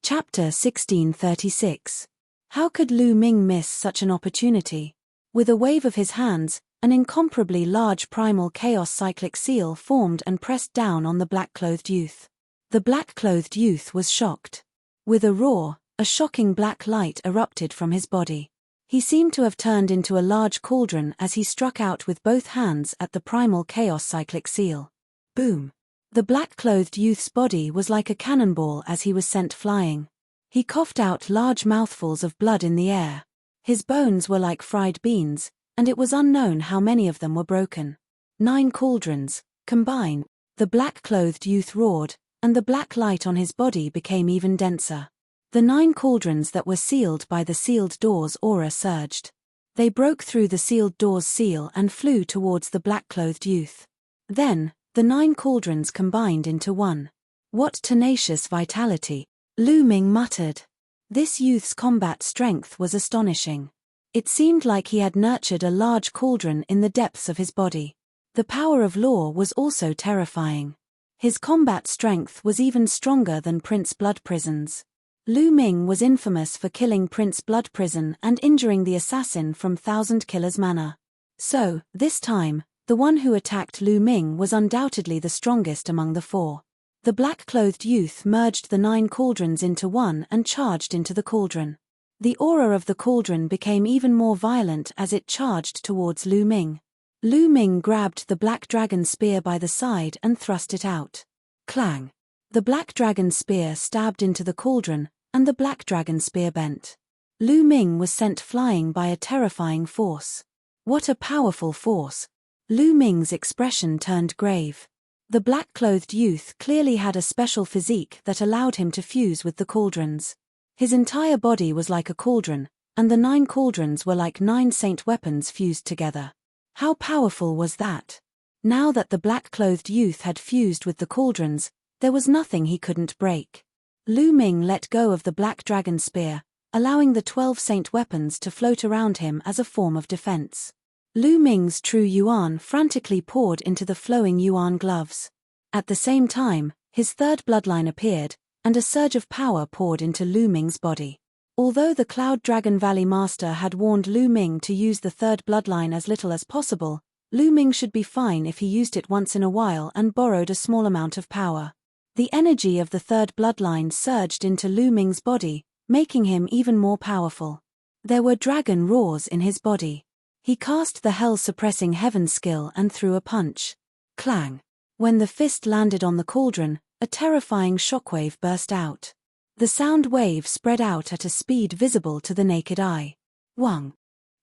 Chapter 1636. How could Lu Ming miss such an opportunity? With a wave of his hands, an incomparably large primal chaos cyclic seal formed and pressed down on the black-clothed youth. The black-clothed youth was shocked. With a roar, a shocking black light erupted from his body. He seemed to have turned into a large cauldron as he struck out with both hands at the primal chaos cyclic seal. Boom! The black-clothed youth's body was like a cannonball as he was sent flying. He coughed out large mouthfuls of blood in the air. His bones were like fried beans, and it was unknown how many of them were broken. 9 cauldrons, combined. The black-clothed youth roared, and the black light on his body became even denser. The 9 cauldrons that were sealed by the sealed door's aura surged. They broke through the sealed door's seal and flew towards the black-clothed youth. Then, the 9 cauldrons combined into one. What tenacious vitality! Lu Ming muttered. This youth's combat strength was astonishing. It seemed like he had nurtured a large cauldron in the depths of his body. The power of law was also terrifying. His combat strength was even stronger than Prince Blood Prison's. Lu Ming was infamous for killing Prince Blood Prison and injuring the assassin from Thousand Killers Manor. So, this time, the one who attacked Lu Ming was undoubtedly the strongest among the 4. The black-clothed youth merged the 9 cauldrons into one and charged into the cauldron. The aura of the cauldron became even more violent as it charged towards Lu Ming. Lu Ming grabbed the black dragon spear by the side and thrust it out. Clang! The black dragon spear stabbed into the cauldron, and the black dragon spear bent. Lu Ming was sent flying by a terrifying force. What a powerful force! Lu Ming's expression turned grave. The black-clothed youth clearly had a special physique that allowed him to fuse with the cauldrons. His entire body was like a cauldron, and the 9 cauldrons were like 9 saint weapons fused together. How powerful was that? Now that the black-clothed youth had fused with the cauldrons, there was nothing he couldn't break. Lu Ming let go of the black dragon spear, allowing the 12 saint weapons to float around him as a form of defense. Lu Ming's true yuan frantically poured into the flowing yuan gloves. At the same time, his third bloodline appeared, and a surge of power poured into Lu Ming's body. Although the Cloud Dragon Valley Master had warned Lu Ming to use the third bloodline as little as possible, Lu Ming should be fine if he used it once in a while and borrowed a small amount of power. The energy of the third bloodline surged into Lu Ming's body, making him even more powerful. There were dragon roars in his body. He cast the hell-suppressing heaven skill and threw a punch. Clang! When the fist landed on the cauldron, a terrifying shockwave burst out. The sound wave spread out at a speed visible to the naked eye. Wang!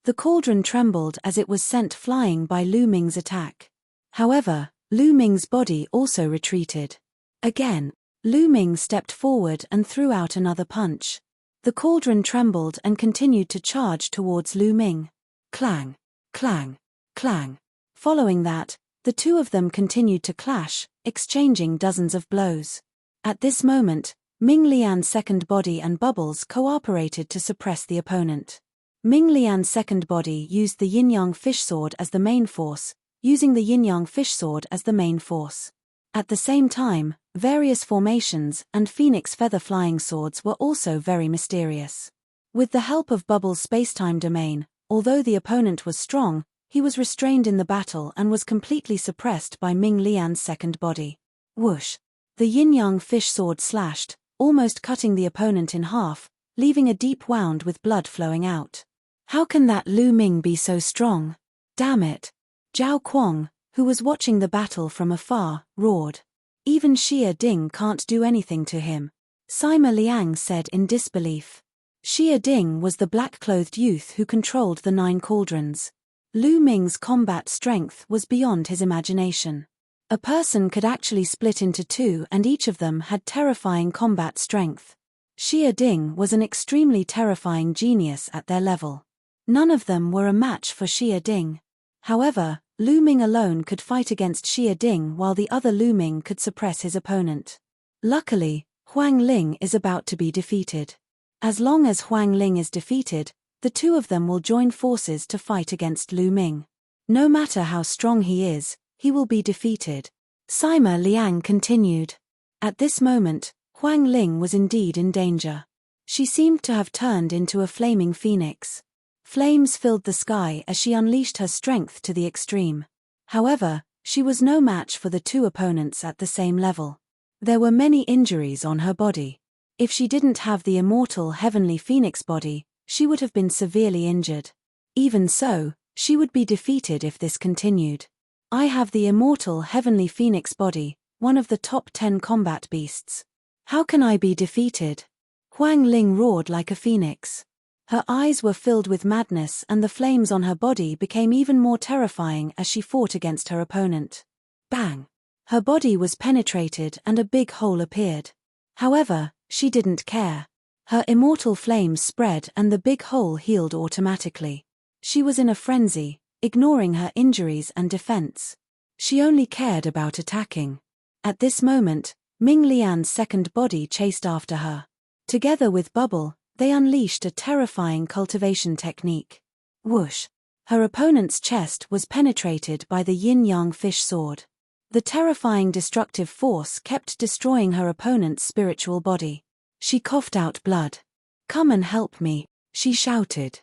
The cauldron trembled as it was sent flying by Lu Ming's attack. However, Lu Ming's body also retreated. Again, Lu Ming stepped forward and threw out another punch. The cauldron trembled and continued to charge towards Lu Ming. Clang! Clang! Clang! Following that, the 2 of them continued to clash, exchanging dozens of blows. At this moment, Ming Lian's second body and Bubbles cooperated to suppress the opponent. Ming Lian's second body used the yin-yang fish sword as the main force, using the yin-yang fish sword as the main force. At the same time, various formations and phoenix feather flying swords were also very mysterious. With the help of Bubbles' spacetime domain, although the opponent was strong, he was restrained in the battle and was completely suppressed by Ming Lian's second body. Whoosh! The yin-yang fish sword slashed, almost cutting the opponent in half, leaving a deep wound with blood flowing out. How can that Lu Ming be so strong? Damn it! Zhao Kuang, who was watching the battle from afar, roared. Even Xia Ding can't do anything to him. Sima Liang said in disbelief. Xia Ding was the black-clothed youth who controlled the 9 cauldrons. Lu Ming's combat strength was beyond his imagination. A person could actually split into 2 and each of them had terrifying combat strength. Xia Ding was an extremely terrifying genius at their level. None of them were a match for Xia Ding. However, Lu Ming alone could fight against Xia Ding while the other Lu Ming could suppress his opponent. Luckily, Huang Ling is about to be defeated. As long as Huang Ling is defeated, the 2 of them will join forces to fight against Lu Ming. No matter how strong he is, he will be defeated. Sima Liang continued. At this moment, Huang Ling was indeed in danger. She seemed to have turned into a flaming phoenix. Flames filled the sky as she unleashed her strength to the extreme. However, she was no match for the two opponents at the same level. There were many injuries on her body. If she didn't have the immortal heavenly phoenix body, she would have been severely injured. Even so, she would be defeated if this continued. I have the immortal heavenly phoenix body, one of the top 10 combat beasts. How can I be defeated? Huang Ling roared like a phoenix. Her eyes were filled with madness and the flames on her body became even more terrifying as she fought against her opponent. Bang! Her body was penetrated and a big hole appeared. However, she didn't care. Her immortal flames spread and the big hole healed automatically. She was in a frenzy, ignoring her injuries and defense. She only cared about attacking. At this moment, Ming Lian's second body chased after her. Together with Bubble, they unleashed a terrifying cultivation technique. Whoosh! Her opponent's chest was penetrated by the yin-yang fish sword. The terrifying destructive force kept destroying her opponent's spiritual body. She coughed out blood. "Come and help me," she shouted.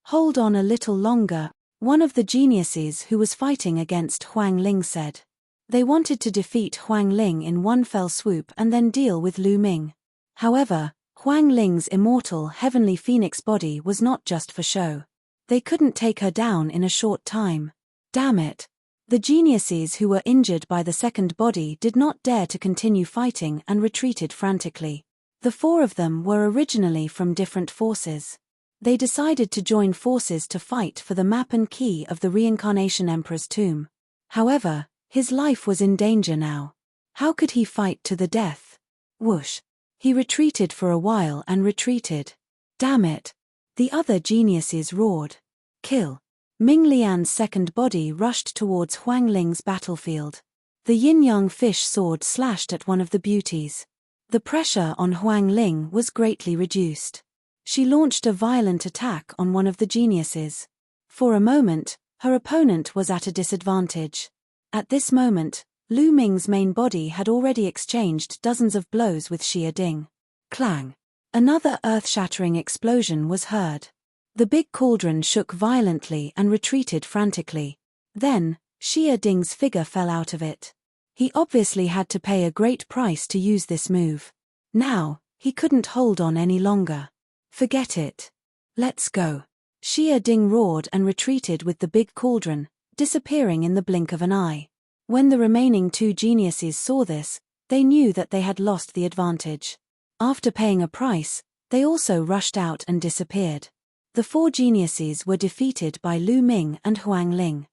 "Hold on a little longer," one of the geniuses who was fighting against Huang Ling said. They wanted to defeat Huang Ling in one fell swoop and then deal with Lu Ming. However, Huang Ling's immortal heavenly phoenix body was not just for show. They couldn't take her down in a short time. Damn it! The geniuses who were injured by the second body did not dare to continue fighting and retreated frantically. The four of them were originally from different forces. They decided to join forces to fight for the map and key of the Reincarnation Emperor's tomb. However, his life was in danger now. How could he fight to the death? Whoosh! He retreated for a while and retreated. Damn it! The other geniuses roared. Kill! Ming Lian's second body rushed towards Huang Ling's battlefield. The yin-yang fish sword slashed at one of the beauties. The pressure on Huang Ling was greatly reduced. She launched a violent attack on one of the geniuses. For a moment, her opponent was at a disadvantage. At this moment, Lu Ming's main body had already exchanged dozens of blows with Xia Ding. Clang! Another earth-shattering explosion was heard. The big cauldron shook violently and retreated frantically. Then, Xia Ding's figure fell out of it. He obviously had to pay a great price to use this move. Now, he couldn't hold on any longer. Forget it. Let's go. Xia Ding roared and retreated with the big cauldron, disappearing in the blink of an eye. When the remaining two geniuses saw this, they knew that they had lost the advantage. After paying a price, they also rushed out and disappeared. The four geniuses were defeated by Lu Ming and Huang Ling.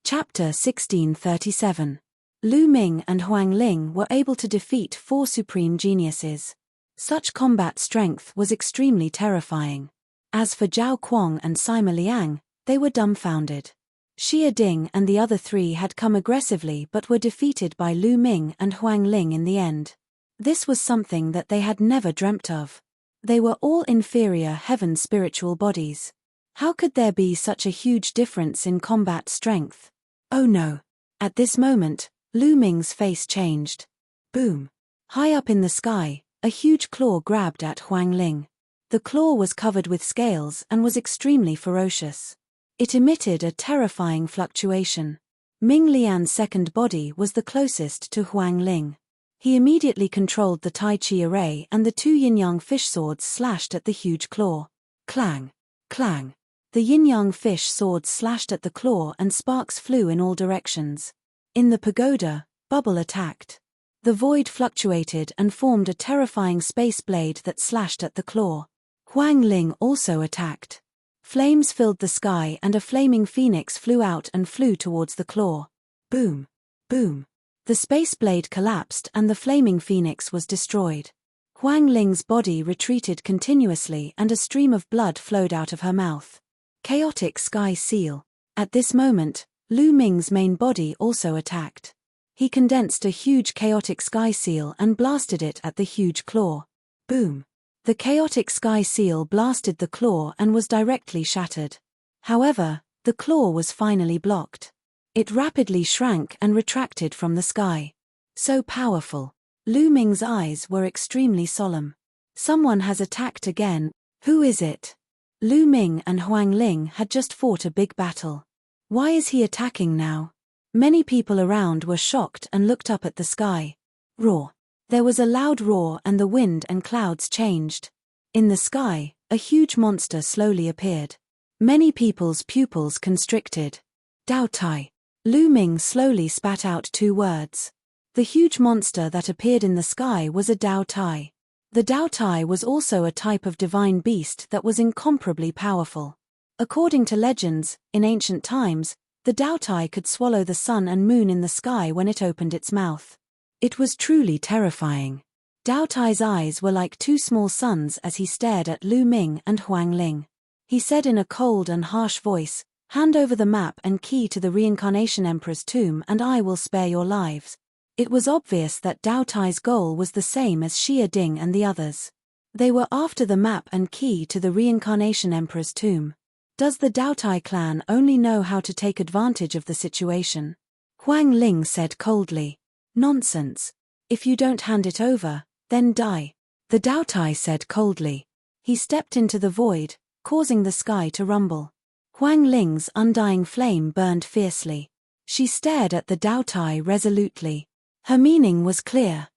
Chapter 1637. Lu Ming and Huang Ling were able to defeat four supreme geniuses. Such combat strength was extremely terrifying. As for Zhao Kuang and Sima Liang, they were dumbfounded. Xia Ding and the other three had come aggressively but were defeated by Lu Ming and Huang Ling in the end. This was something that they had never dreamt of. They were all inferior heaven spiritual bodies. How could there be such a huge difference in combat strength? Oh no! At this moment, Lu Ming's face changed. Boom! High up in the sky, a huge claw grabbed at Huang Ling. The claw was covered with scales and was extremely ferocious. It emitted a terrifying fluctuation. Ming Lian's second body was the closest to Huang Ling. He immediately controlled the Tai Chi array and the two yin-yang fish swords slashed at the huge claw. Clang! Clang! The yin-yang fish swords slashed at the claw and sparks flew in all directions. In the pagoda, Bubble attacked. The void fluctuated and formed a terrifying space blade that slashed at the claw. Huang Ling also attacked. Flames filled the sky and a flaming phoenix flew out and flew towards the claw. Boom! Boom! The space blade collapsed and the flaming phoenix was destroyed. Huang Ling's body retreated continuously and a stream of blood flowed out of her mouth. Chaotic Sky Seal. At this moment, Lu Ming's main body also attacked. He condensed a huge chaotic sky seal and blasted it at the huge claw. Boom! The chaotic sky seal blasted the claw and was directly shattered. However, the claw was finally blocked. It rapidly shrank and retracted from the sky. So powerful. Lu Ming's eyes were extremely solemn. Someone has attacked again. Who is it? Lu Ming and Huang Ling had just fought a big battle. Why is he attacking now? Many people around were shocked and looked up at the sky. Roar. There was a loud roar and the wind and clouds changed. In the sky, a huge monster slowly appeared. Many people's pupils constricted. Dao Tai. Lu Ming slowly spat out 2 words. The huge monster that appeared in the sky was a Dao Tai. The Dao Tai was also a type of divine beast that was incomparably powerful. According to legends, in ancient times, the Dao Tai could swallow the sun and moon in the sky when it opened its mouth. It was truly terrifying. Dao Tai's eyes were like 2 small suns as he stared at Lu Ming and Huang Ling. He said in a cold and harsh voice, "Hand over the map and key to the Reincarnation Emperor's tomb and I will spare your lives." It was obvious that Dao Tai's goal was the same as Xia Ding and the others. They were after the map and key to the Reincarnation Emperor's tomb. Does the Dao Tai clan only know how to take advantage of the situation? Huang Ling said coldly. Nonsense. If you don't hand it over, then die. The Dao Tai said coldly. He stepped into the void, causing the sky to rumble. Huang Ling's undying flame burned fiercely. She stared at the Dao Tai resolutely. Her meaning was clear.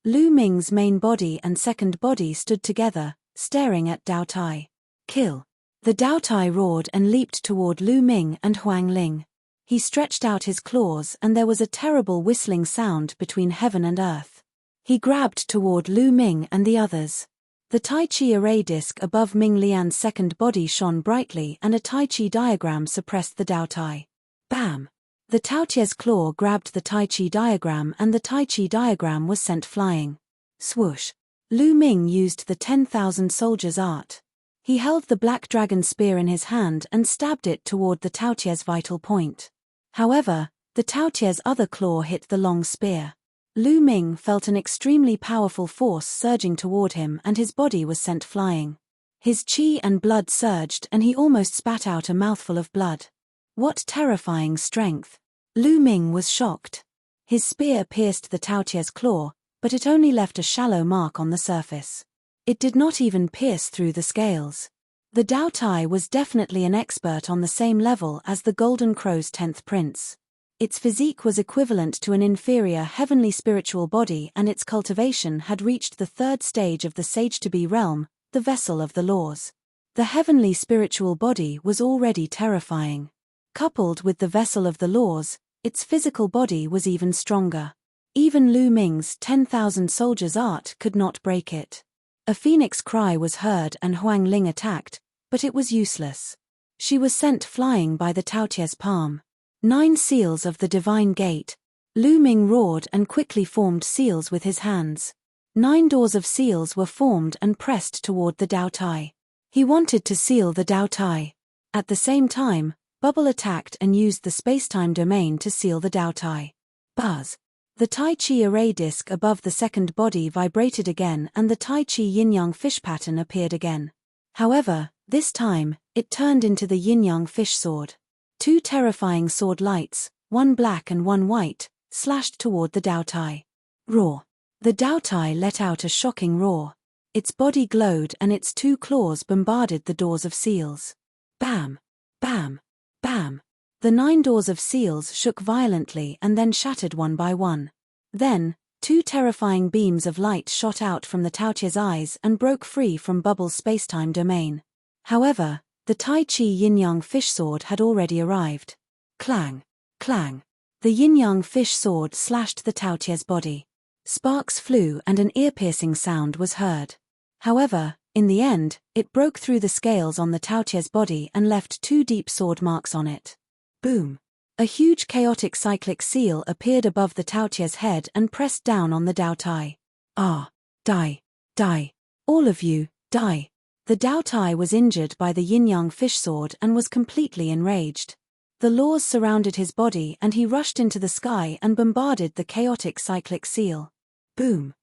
Lu Ming's main body and second body stood together, staring at Dao Tai. Kill. The Dao Tai roared and leaped toward Lu Ming and Huang Ling. He stretched out his claws and there was a terrible whistling sound between heaven and earth. He grabbed toward Lu Ming and the others. The Tai Chi array disc above Ming Lian's second body shone brightly and a Tai Chi diagram suppressed the Dao Tai. Bam! The Taotia's claw grabbed the Tai Chi diagram and the Tai Chi diagram was sent flying. Swoosh! Lu Ming used the 10,000 soldiers art. He held the black dragon spear in his hand and stabbed it toward the Taotia's vital point. However, the Taotia's other claw hit the long spear. Lu Ming felt an extremely powerful force surging toward him and his body was sent flying. His chi and blood surged and he almost spat out a mouthful of blood. What terrifying strength! Lu Ming was shocked. His spear pierced the Taotia's claw, but it only left a shallow mark on the surface. It did not even pierce through the scales. The Dao Tai was definitely an expert on the same level as the Golden Crow's 10th prince. Its physique was equivalent to an inferior heavenly spiritual body and its cultivation had reached the 3rd stage of the Sage-to-be realm, the vessel of the laws. The heavenly spiritual body was already terrifying. Coupled with the vessel of the laws, its physical body was even stronger. Even Lu Ming's 10,000 soldiers art could not break it. A phoenix cry was heard and Huang Ling attacked, but it was useless. She was sent flying by the Taotia's palm. 9 seals of the divine gate. Lu Ming roared and quickly formed seals with his hands. 9 doors of seals were formed and pressed toward the Dao Tai. He wanted to seal the Dao Tai. At the same time, Bubble attacked and used the spacetime domain to seal the Dao Tai. Buzz. The Tai Chi array disc above the second body vibrated again and the Tai Chi yin-yang fish pattern appeared again. However, this time, it turned into the yin-yang fish sword. 2 terrifying sword lights, one black and one white, slashed toward the Dao Tai. Roar. The Dao Tai let out a shocking roar. Its body glowed and its 2 claws bombarded the doors of seals. Bam! Bam! Bam! The 9 doors of seals shook violently and then shattered one by one. Then, 2 terrifying beams of light shot out from the Taotia's eyes and broke free from Bubble's spacetime domain. However, the Tai Chi yin-yang fish sword had already arrived. Clang! Clang! The yin-yang fish sword slashed the Taotia's body. Sparks flew and an ear-piercing sound was heard. However, in the end, it broke through the scales on the Taotia's body and left 2 deep sword marks on it. Boom! A huge chaotic cyclic seal appeared above the Taotia's head and pressed down on the Dao Tai. Ah! Die! Die! All of you, die! The Dao Tai was injured by the yin-yang fish sword and was completely enraged. The laws surrounded his body and he rushed into the sky and bombarded the chaotic cyclic seal. Boom!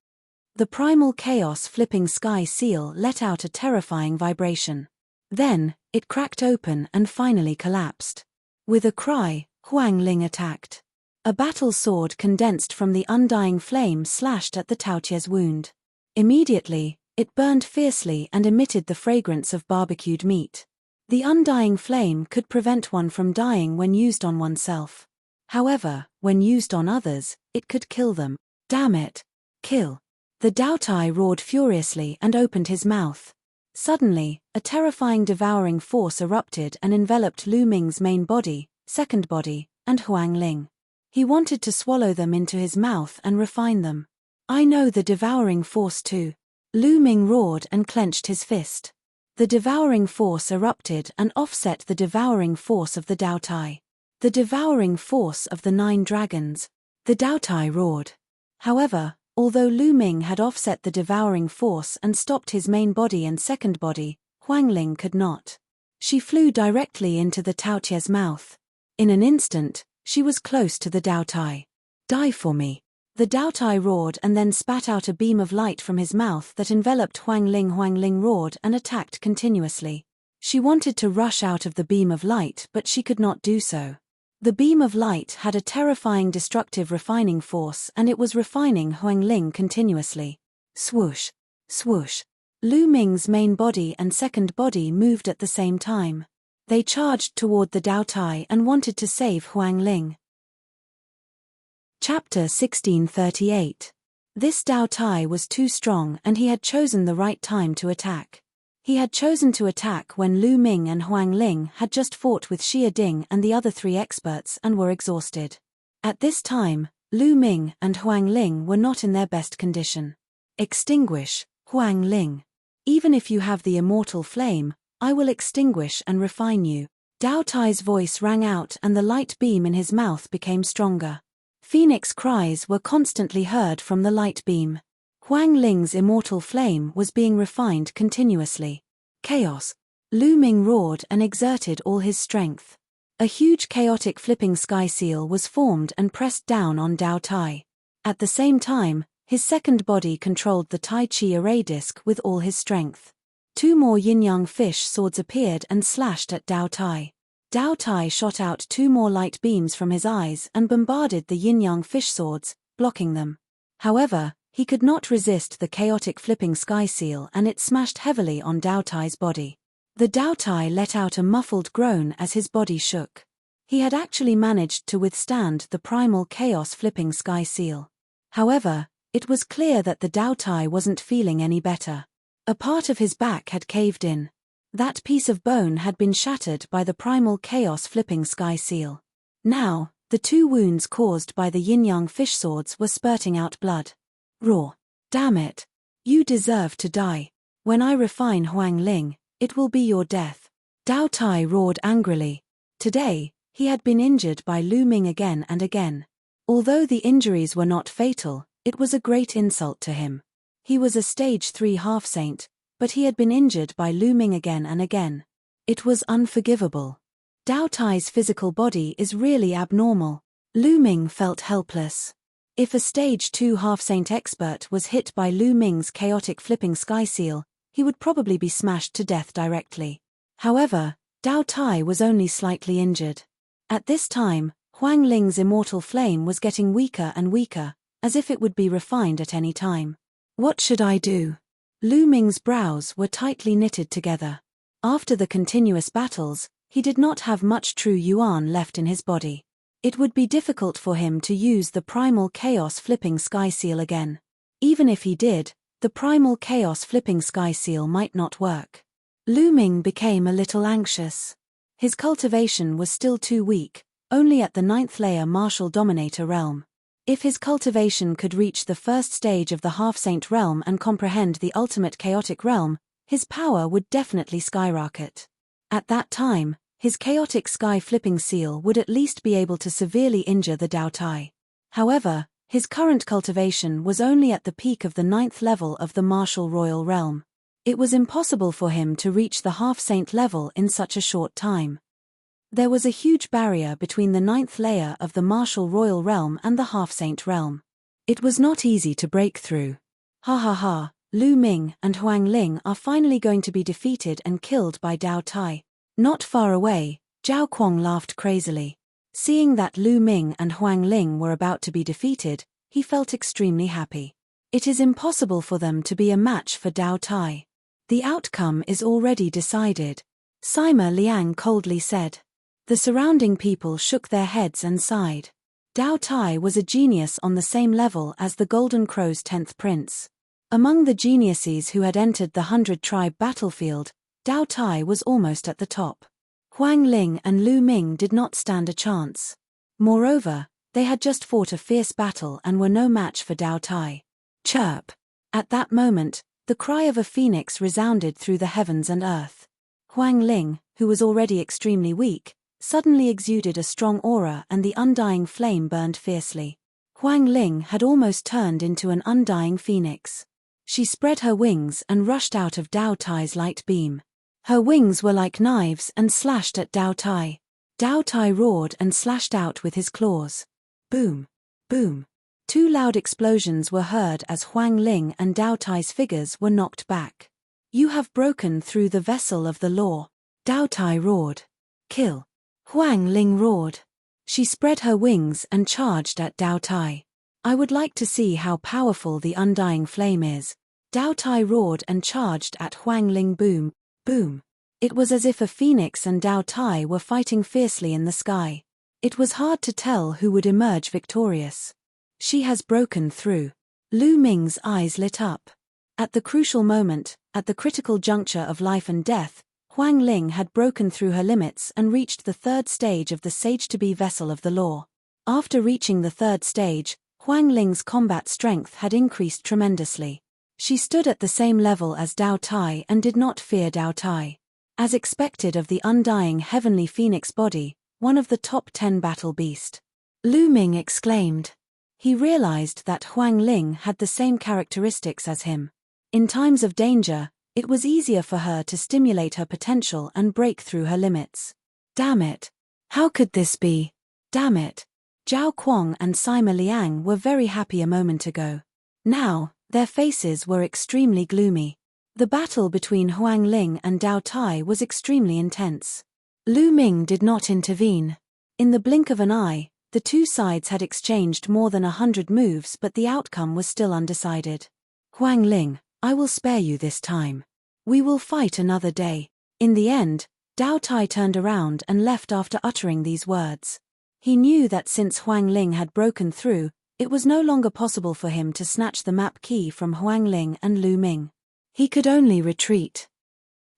The primal chaos flipping sky seal let out a terrifying vibration. Then, it cracked open and finally collapsed. With a cry, Huang Ling attacked. A battle sword condensed from the undying flame slashed at the Taotie's wound. Immediately, it burned fiercely and emitted the fragrance of barbecued meat. The undying flame could prevent one from dying when used on oneself. However, when used on others, it could kill them. Damn it! Kill! The Daotai roared furiously and opened his mouth. Suddenly, a terrifying devouring force erupted and enveloped Lu Ming's main body, second body, and Huang Ling. He wanted to swallow them into his mouth and refine them. I know the devouring force too. Lu Ming roared and clenched his fist. The devouring force erupted and offset the devouring force of the Daotai. The devouring force of the 9 dragons. The Daotai roared. However, although Lu Ming had offset the devouring force and stopped his main body and second body, Huang Ling could not. She flew directly into the Taotie's mouth. In an instant, she was close to the Daotai. Die for me. The Daotai roared and then spat out a beam of light from his mouth that enveloped Huang Ling. Huang Ling roared and attacked continuously. She wanted to rush out of the beam of light, but she could not do so. The beam of light had a terrifying destructive refining force, and it was refining Huang Ling continuously. Swoosh! Swoosh! Lu Ming's main body and second body moved at the same time. They charged toward the Daotai and wanted to save Huang Ling. Chapter 1638. This Daotai was too strong and he had chosen the right time to attack. He had chosen to attack when Lu Ming and Huang Ling had just fought with Xia Ding and the other 3 experts and were exhausted. At this time, Lu Ming and Huang Ling were not in their best condition. Extinguish, Huang Ling. Even if you have the immortal flame, I will extinguish and refine you. Daotai's voice rang out and the light beam in his mouth became stronger. Phoenix cries were constantly heard from the light beam. Huang Ling's immortal flame was being refined continuously. Chaos! Lu Ming roared and exerted all his strength. A huge chaotic flipping sky seal was formed and pressed down on Daotai. At the same time, his second body controlled the Tai Chi array disc with all his strength. 2 more yin-yang fish swords appeared and slashed at Daotai. Daotai shot out 2 more light beams from his eyes and bombarded the yin-yang fish swords, blocking them. However, he could not resist the chaotic flipping sky seal and it smashed heavily on Daotai's body. The Daotai let out a muffled groan as his body shook. He had actually managed to withstand the primal chaos flipping sky seal. However, it was clear that the Daotai wasn't feeling any better. A part of his back had caved in. That piece of bone had been shattered by the primal chaos flipping sky seal. Now, the 2 wounds caused by the yin-yang fish swords were spurting out blood. Roar! Damn it! You deserve to die. When I refine Huang Ling, it will be your death. Daotai roared angrily. Today, he had been injured by Lu Ming again and again. Although the injuries were not fatal, it was a great insult to him. He was a stage 3 half-saint, but he had been injured by Lu Ming again and again. It was unforgivable. Daotai's physical body is really abnormal. Lu Ming felt helpless. If a stage 2 half-saint expert was hit by Lu Ming's chaotic flipping sky seal, he would probably be smashed to death directly. However, Daotai was only slightly injured. At this time, Huang Ling's immortal flame was getting weaker and weaker, as if it would be refined at any time. What should I do? Lu Ming's brows were tightly knitted together. After the continuous battles, he did not have much true yuan left in his body. It would be difficult for him to use the primal chaos flipping sky seal again. Even if he did, the primal chaos flipping sky seal might not work. Lu Ming became a little anxious. His cultivation was still too weak, only at the 9th layer martial dominator realm. If his cultivation could reach the first stage of the half-saint realm and comprehend the ultimate chaotic realm, his power would definitely skyrocket. At that time, his chaotic sky flipping seal would at least be able to severely injure the Daotai. However, his current cultivation was only at the peak of the 9th level of the martial royal realm. It was impossible for him to reach the half-saint level in such a short time. There was a huge barrier between the 9th layer of the martial royal realm and the half-saint realm. It was not easy to break through. Ha ha ha, Lu Ming and Huang Ling are finally going to be defeated and killed by Daotai. Not far away, Zhao Kuang laughed crazily. Seeing that Lu Ming and Huang Ling were about to be defeated, he felt extremely happy. It is impossible for them to be a match for Dao Tai. The outcome is already decided, Sima Liang coldly said. The surrounding people shook their heads and sighed. Dao Tai was a genius on the same level as the Golden Crow's 10th prince. Among the geniuses who had entered the 100-tribe battlefield, Dao Tai was almost at the top. Huang Ling and Lu Ming did not stand a chance. Moreover, they had just fought a fierce battle and were no match for Dao Tai. Chirp! At that moment, the cry of a phoenix resounded through the heavens and earth. Huang Ling, who was already extremely weak, suddenly exuded a strong aura and the undying flame burned fiercely. Huang Ling had almost turned into an undying phoenix. She spread her wings and rushed out of Dao Tai's light beam. Her wings were like knives and slashed at Dao Tai. Dao Tai roared and slashed out with his claws. Boom! Boom! Two loud explosions were heard as Huang Ling and Dao Tai's figures were knocked back. You have broken through the vessel of the law. Dao Tai roared. Kill! Huang Ling roared. She spread her wings and charged at Dao Tai. I would like to see how powerful the undying flame is. Dao Tai roared and charged at Huang Ling. Boom! Boom! It was as if a phoenix and Dao Tai were fighting fiercely in the sky. It was hard to tell who would emerge victorious. She has broken through. Lu Ming's eyes lit up. At the crucial moment, at the critical juncture of life and death, Huang Ling had broken through her limits and reached the third stage of the sage-to-be vessel of the law. After reaching the third stage, Huang Ling's combat strength had increased tremendously. She stood at the same level as Dao Tai and did not fear Dao Tai. As expected of the undying heavenly phoenix body, one of the top 10 battle beast. Lu Ming exclaimed. He realized that Huang Ling had the same characteristics as him. In times of danger, it was easier for her to stimulate her potential and break through her limits. Damn it! How could this be? Damn it! Zhao Kuang and Sima Liang were very happy a moment ago. Now, their faces were extremely gloomy. The battle between Huang Ling and Dao Tai was extremely intense. Lu Ming did not intervene. In the blink of an eye, the two sides had exchanged more than 100 moves, but the outcome was still undecided. Huang Ling, I will spare you this time. We will fight another day. In the end, Dao Tai turned around and left after uttering these words. He knew that since Huang Ling had broken through, it was no longer possible for him to snatch the map key from Huang Ling and Lu Ming. He could only retreat.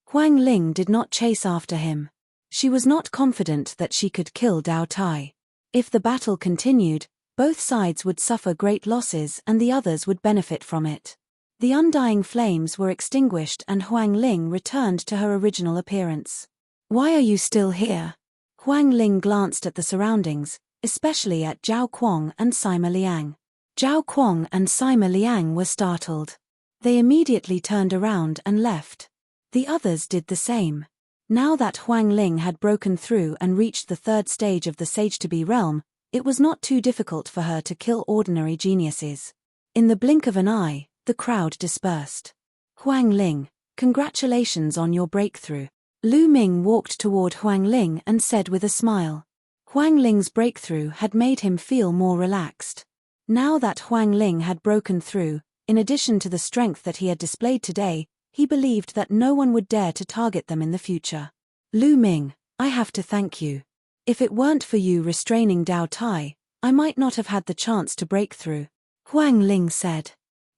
Huang Ling did not chase after him. She was not confident that she could kill Dao Tai. If the battle continued, both sides would suffer great losses and the others would benefit from it. The undying flames were extinguished and Huang Ling returned to her original appearance. Why are you still here? Huang Ling glanced at the surroundings, especially at Zhao Kuang and Sima Liang. Zhao Kuang and Sima Liang were startled. They immediately turned around and left. The others did the same. Now that Huang Ling had broken through and reached the third stage of the sage-to-be realm, it was not too difficult for her to kill ordinary geniuses. In the blink of an eye, the crowd dispersed. Huang Ling, congratulations on your breakthrough. Lu Ming walked toward Huang Ling and said with a smile. Huang Ling's breakthrough had made him feel more relaxed. Now that Huang Ling had broken through, in addition to the strength that he had displayed today, he believed that no one would dare to target them in the future. Lu Ming, I have to thank you. If it weren't for you restraining Dao Tai, I might not have had the chance to break through. Huang Ling said.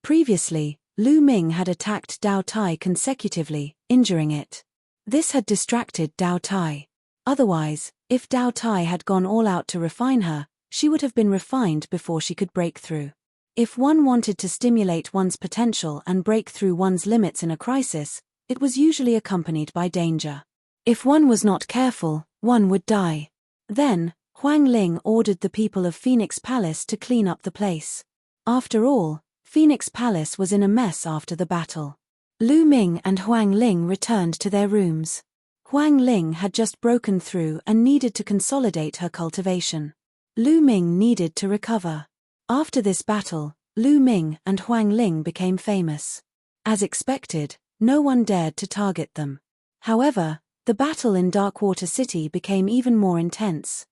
Previously, Lu Ming had attacked Dao Tai consecutively, injuring it. This had distracted Dao Tai. Otherwise, if Dao Tai had gone all out to refine her, she would have been refined before she could break through. If one wanted to stimulate one's potential and break through one's limits in a crisis, it was usually accompanied by danger. If one was not careful, one would die. Then, Huang Ling ordered the people of Phoenix Palace to clean up the place. After all, Phoenix Palace was in a mess after the battle. Lu Ming and Huang Ling returned to their rooms. Huang Ling had just broken through and needed to consolidate her cultivation. Lu Ming needed to recover. After this battle, Lu Ming and Huang Ling became famous. As expected, no one dared to target them. However, the battle in Darkwater City became even more intense.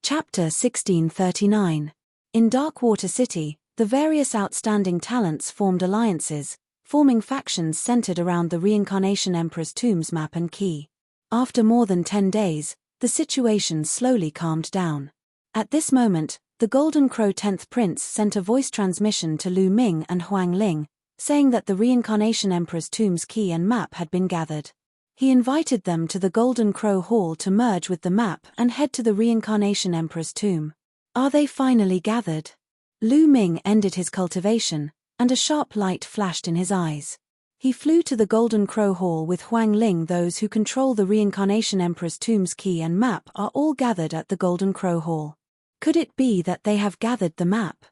Chapter 1639. In Darkwater City, the various outstanding talents formed alliances, forming factions centered around the Reincarnation Emperor's tomb's map and key. After more than 10 days, the situation slowly calmed down. At this moment, the Golden Crow 10th Prince sent a voice transmission to Lu Ming and Huang Ling, saying that the Reincarnation Emperor's tomb's key and map had been gathered. He invited them to the Golden Crow Hall to merge with the map and head to the Reincarnation Emperor's tomb. Are they finally gathered? Lu Ming ended his cultivation, and a sharp light flashed in his eyes. He flew to the Golden Crow Hall with Huang Ling. Those who control the Reincarnation Emperor's tomb's key and map are all gathered at the Golden Crow Hall. Could it be that they have gathered the map?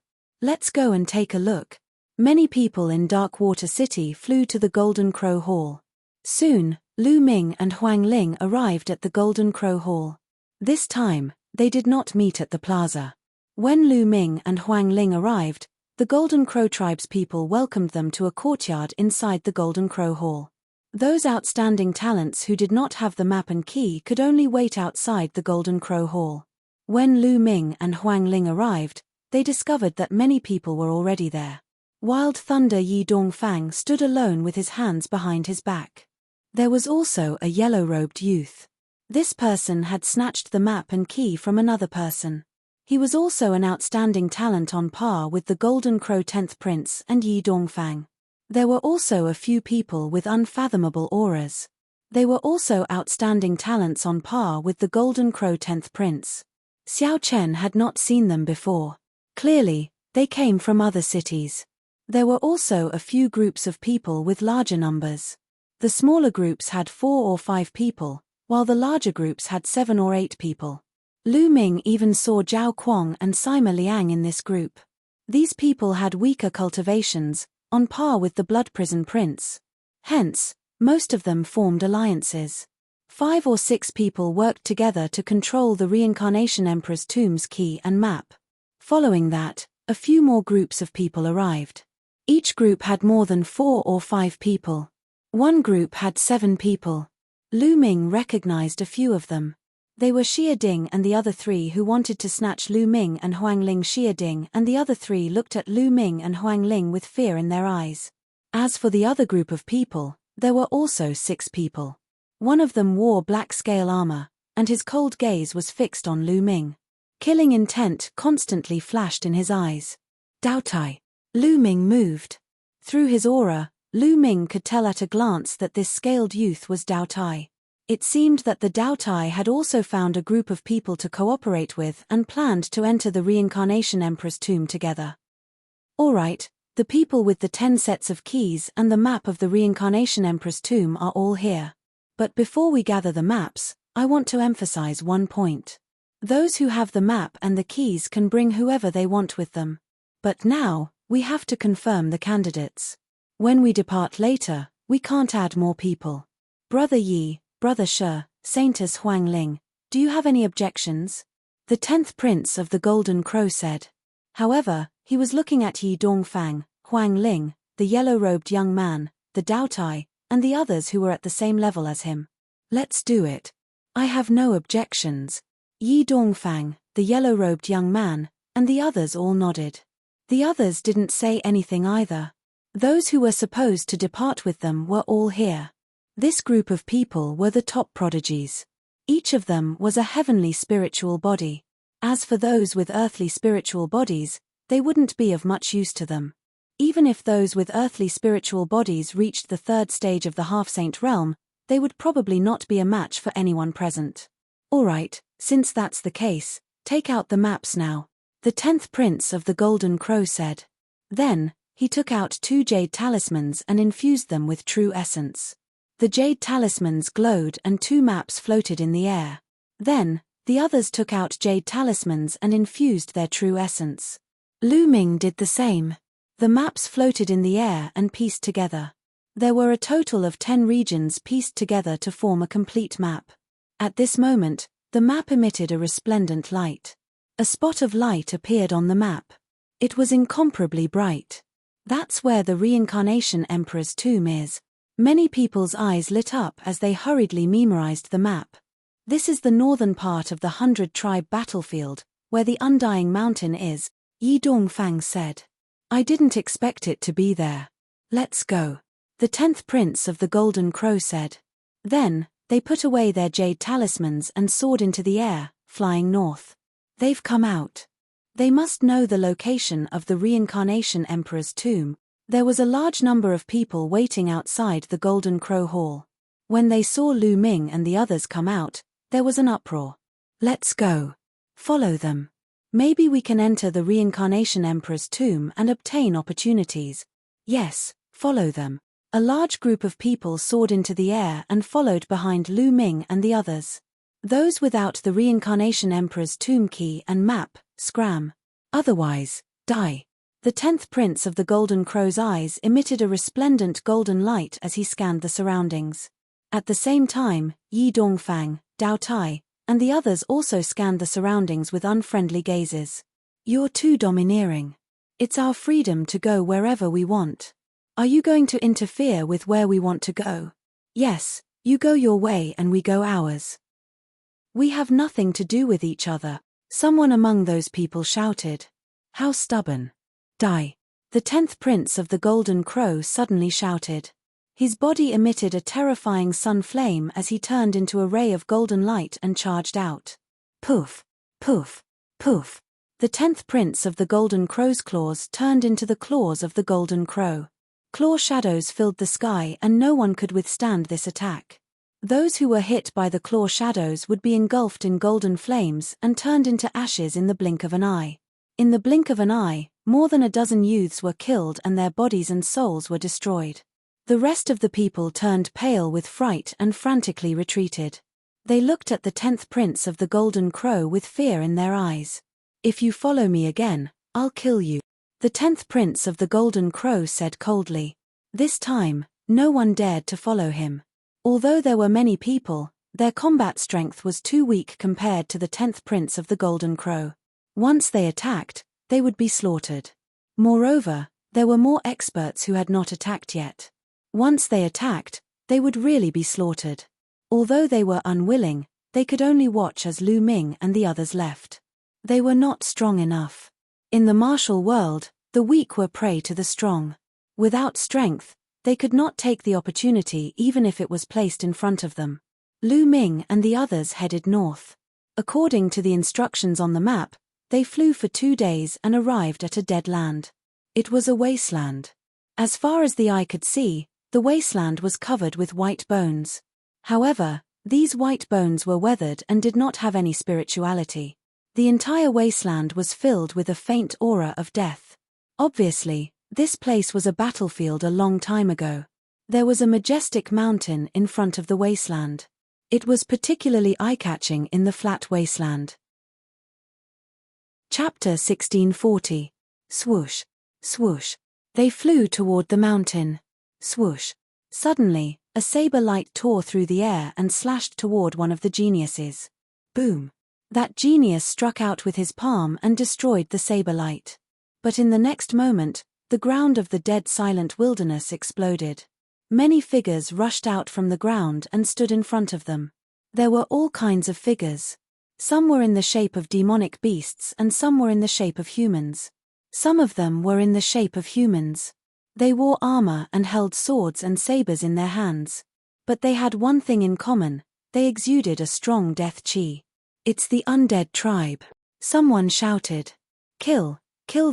Let's go and take a look. Many people in Darkwater City flew to the Golden Crow Hall. Soon, Lu Ming and Huang Ling arrived at the Golden Crow Hall. This time, they did not meet at the plaza. When Lu Ming and Huang Ling arrived, the Golden Crow tribe's people welcomed them to a courtyard inside the Golden Crow Hall. Those outstanding talents who did not have the map and key could only wait outside the Golden Crow Hall. When Lu Ming and Huang Ling arrived, they discovered that many people were already there. Wild Thunder Yi Dongfang stood alone with his hands behind his back. There was also a yellow-robed youth. This person had snatched the map and key from another person. He was also an outstanding talent on par with the Golden Crow 10th Prince and Yi Dongfang. There were also a few people with unfathomable auras. They were also outstanding talents on par with the Golden Crow 10th Prince. Xiao Chen had not seen them before. Clearly, they came from other cities. There were also a few groups of people with larger numbers. The smaller groups had 4 or 5 people, while the larger groups had 7 or 8 people. Lu Ming even saw Zhao Kuang and Sima Liang in this group. These people had weaker cultivations, on par with the Blood Prison Prince. Hence, most of them formed alliances. 5 or 6 people worked together to control the Reincarnation Emperor's tomb's key and map. Following that, a few more groups of people arrived. Each group had more than 4 or 5 people. One group had 7 people. Lu Ming recognized a few of them. They were Xia Ding and the other 3 who wanted to snatch Lu Ming and Huang Ling. Xia Ding and the other 3 looked at Lu Ming and Huang Ling with fear in their eyes. As for the other group of people, there were also 6 people. One of them wore black scale armor, and his cold gaze was fixed on Lu Ming. Killing intent constantly flashed in his eyes. Dao Tai. Lu Ming moved. Through his aura, Lu Ming could tell at a glance that this scaled youth was Dao Tai. It seemed that the Dao Tai had also found a group of people to cooperate with and planned to enter the Reincarnation Emperor's tomb together. Alright, the people with the 10 sets of keys and the map of the Reincarnation Emperor's tomb are all here. But before we gather the maps, I want to emphasize one point. Those who have the map and the keys can bring whoever they want with them. But now, we have to confirm the candidates. When we depart later, we can't add more people. Brother Yi, Brother Shi, Saintess Huang Ling, do you have any objections? The 10th Prince of the Golden Crow said. However, he was looking at Yi Dongfang, Huang Ling, the yellow-robed young man, the Dao Tai, and the others who were at the same level as him. Let's do it. I have no objections. Yi Dongfang, the yellow-robed young man, and the others all nodded. The others didn't say anything either. Those who were supposed to depart with them were all here. This group of people were the top prodigies. Each of them was a heavenly spiritual body. As for those with earthly spiritual bodies, they wouldn't be of much use to them. Even if those with earthly spiritual bodies reached the 3rd stage of the half-saint realm, they would probably not be a match for anyone present. Alright, since that's the case, take out the maps now. The 10th Prince of the Golden Crow said. Then, he took out 2 jade talismans and infused them with true essence. The jade talismans glowed and 2 maps floated in the air. Then, the others took out jade talismans and infused their true essence. Lu Ming did the same. The maps floated in the air and pieced together. There were a total of 10 regions pieced together to form a complete map. At this moment, the map emitted a resplendent light. A spot of light appeared on the map. It was incomparably bright. That's where the Reincarnation Emperor's tomb is. Many people's eyes lit up as they hurriedly memorized the map. This is the northern part of the 100-tribe battlefield, where the Undying Mountain is, Yi Dongfang said. I didn't expect it to be there. Let's go. The 10th Prince of the Golden Crow said. Then, they put away their jade talismans and soared into the air, flying north. They've come out. They must know the location of the Reincarnation Emperor's tomb. There was a large number of people waiting outside the Golden Crow Hall. When they saw Lu Ming and the others come out, there was an uproar. Let's go. Follow them. Maybe we can enter the Reincarnation Emperor's tomb and obtain opportunities. Yes, follow them. A large group of people soared into the air and followed behind Lu Ming and the others. Those without the Reincarnation Emperor's tomb key and map, scram. Otherwise, die. The 10th Prince of the Golden Crow's eyes emitted a resplendent golden light as he scanned the surroundings. At the same time, Yi Dongfang, Dao Tai, and the others also scanned the surroundings with unfriendly gazes. You're too domineering. It's our freedom to go wherever we want. Are you going to interfere with where we want to go? Yes, you go your way and we go ours. We have nothing to do with each other, someone among those people shouted. How stubborn. Die. The 10th Prince of the Golden Crow suddenly shouted. His body emitted a terrifying sun flame as he turned into a ray of golden light and charged out. Poof, poof, poof. The 10th Prince of the Golden Crow's claws turned into the claws of the Golden Crow. Claw shadows filled the sky and no one could withstand this attack. Those who were hit by the claw shadows would be engulfed in golden flames and turned into ashes in the blink of an eye. In the blink of an eye, more than a dozen youths were killed and their bodies and souls were destroyed. The rest of the people turned pale with fright and frantically retreated. They looked at the 10th Prince of the Golden Crow with fear in their eyes. If you follow me again, I'll kill you. The 10th Prince of the Golden Crow said coldly. This time, no one dared to follow him. Although there were many people, their combat strength was too weak compared to the 10th Prince of the Golden Crow. Once they attacked, they would be slaughtered. Moreover, there were more experts who had not attacked yet. Once they attacked, they would really be slaughtered. Although they were unwilling, they could only watch as Lu Ming and the others left. They were not strong enough. In the martial world, the weak were prey to the strong. Without strength, they could not take the opportunity even if it was placed in front of them. Lu Ming and the others headed north. According to the instructions on the map, they flew for 2 days and arrived at a dead land. It was a wasteland. As far as the eye could see, the wasteland was covered with white bones. However, these white bones were weathered and did not have any spirituality. The entire wasteland was filled with a faint aura of death. Obviously, this place was a battlefield a long time ago. There was a majestic mountain in front of the wasteland. It was particularly eye-catching in the flat wasteland. Chapter 1640. Swoosh, swoosh. They flew toward the mountain. Swoosh. Suddenly, a saber light tore through the air and slashed toward one of the geniuses. Boom. That genius struck out with his palm and destroyed the saber light. But in the next moment, the ground of the dead silent wilderness exploded. Many figures rushed out from the ground and stood in front of them. There were all kinds of figures. Some were in the shape of demonic beasts and some were in the shape of humans. Some of them were in the shape of humans. They wore armor and held swords and sabers in their hands. But they had one thing in common, they exuded a strong death chi. It's the undead tribe. Someone shouted. Kill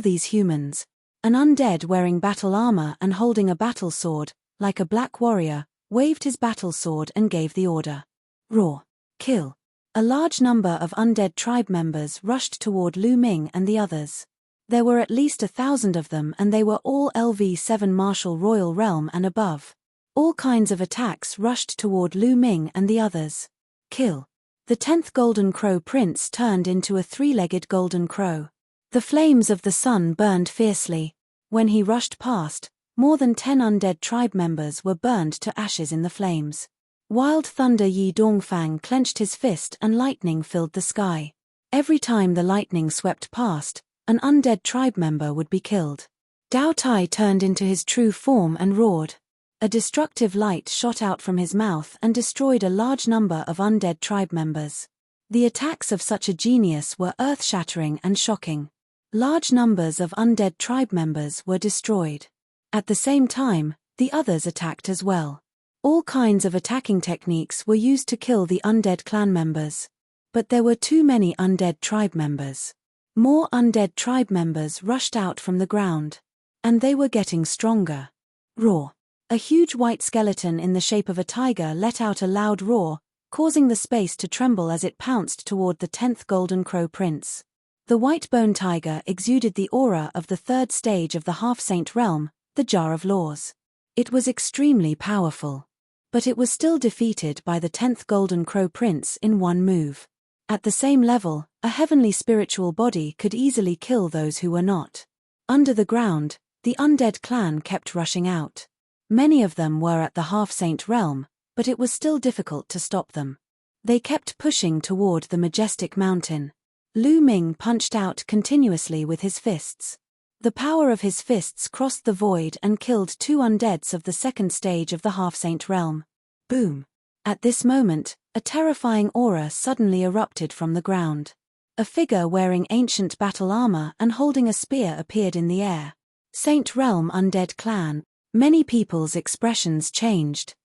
these humans. An undead wearing battle armor and holding a battle sword, like a black warrior, waved his battle sword and gave the order. Roar. Kill. A large number of undead tribe members rushed toward Lu Ming and the others. There were at least 1,000 of them and they were all LV7 Martial Royal Realm and above. All kinds of attacks rushed toward Lu Ming and the others. Kill. The 10th Golden Crow Prince turned into a 3-legged golden crow. The flames of the sun burned fiercely. When he rushed past, more than 10 undead tribe members were burned to ashes in the flames. Wild thunder Yi Dongfang clenched his fist and lightning filled the sky. Every time the lightning swept past, an undead tribe member would be killed. Dao Tai turned into his true form and roared. A destructive light shot out from his mouth and destroyed a large number of undead tribe members. The attacks of such a genius were earth-shattering and shocking. Large numbers of undead tribe members were destroyed. At the same time, the others attacked as well. All kinds of attacking techniques were used to kill the undead clan members. But there were too many undead tribe members. More undead tribe members rushed out from the ground. And they were getting stronger. Roar. A huge white skeleton in the shape of a tiger let out a loud roar, causing the space to tremble as it pounced toward the 10th Golden Crow Prince. The white-bone tiger exuded the aura of the third stage of the half-saint realm, the Jar of Laws. It was extremely powerful. But it was still defeated by the 10th Golden Crow Prince in one move. At the same level, a heavenly spiritual body could easily kill those who were not. Under the ground, the undead clan kept rushing out. Many of them were at the half-saint realm, but it was still difficult to stop them. They kept pushing toward the majestic mountain. Lu Ming punched out continuously with his fists. The power of his fists crossed the void and killed 2 undeads of the second stage of the half-saint realm. Boom! At this moment, a terrifying aura suddenly erupted from the ground. A figure wearing ancient battle armor and holding a spear appeared in the air. Saint Realm Undead Clan. Many people's expressions changed.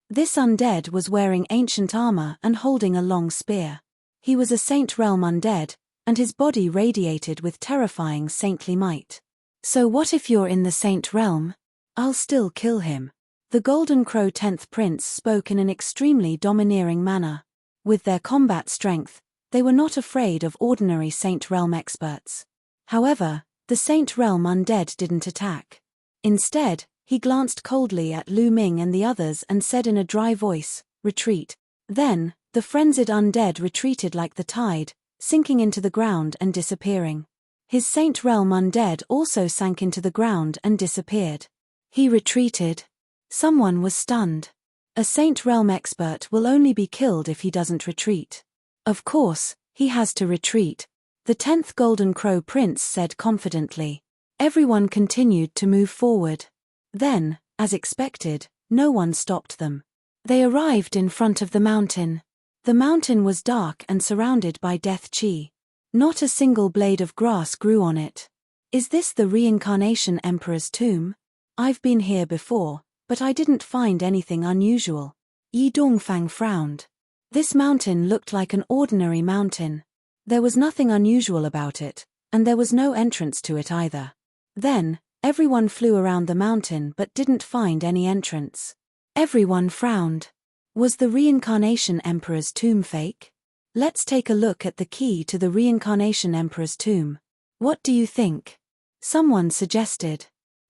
This undead was wearing ancient armor and holding a long spear. He was a Saint Realm undead, and his body radiated with terrifying saintly might. So what if you're in the Saint Realm? I'll still kill him. The Golden Crow 10th Prince spoke in an extremely domineering manner. With their combat strength, they were not afraid of ordinary Saint Realm experts. However, the Saint Realm undead didn't attack. Instead, he glanced coldly at Lu Ming and the others and said in a dry voice, "Retreat." Then, the frenzied undead retreated like the tide, sinking into the ground and disappearing. His Saint Realm undead also sank into the ground and disappeared. He retreated. Someone was stunned. A Saint Realm expert will only be killed if he doesn't retreat. Of course, he has to retreat, the 10th Golden Crow Prince said confidently. Everyone continued to move forward. Then, as expected, no one stopped them. They arrived in front of the mountain. The mountain was dark and surrounded by death chi. Not a single blade of grass grew on it. Is this the Reincarnation Emperor's tomb? I've been here before, but I didn't find anything unusual. Yi Dongfang frowned. This mountain looked like an ordinary mountain. There was nothing unusual about it, and there was no entrance to it either. Then, everyone flew around the mountain but didn't find any entrance. Everyone frowned. Was the Reincarnation Emperor's tomb fake? Let's take a look at the key to the Reincarnation Emperor's tomb. What do you think? Someone suggested.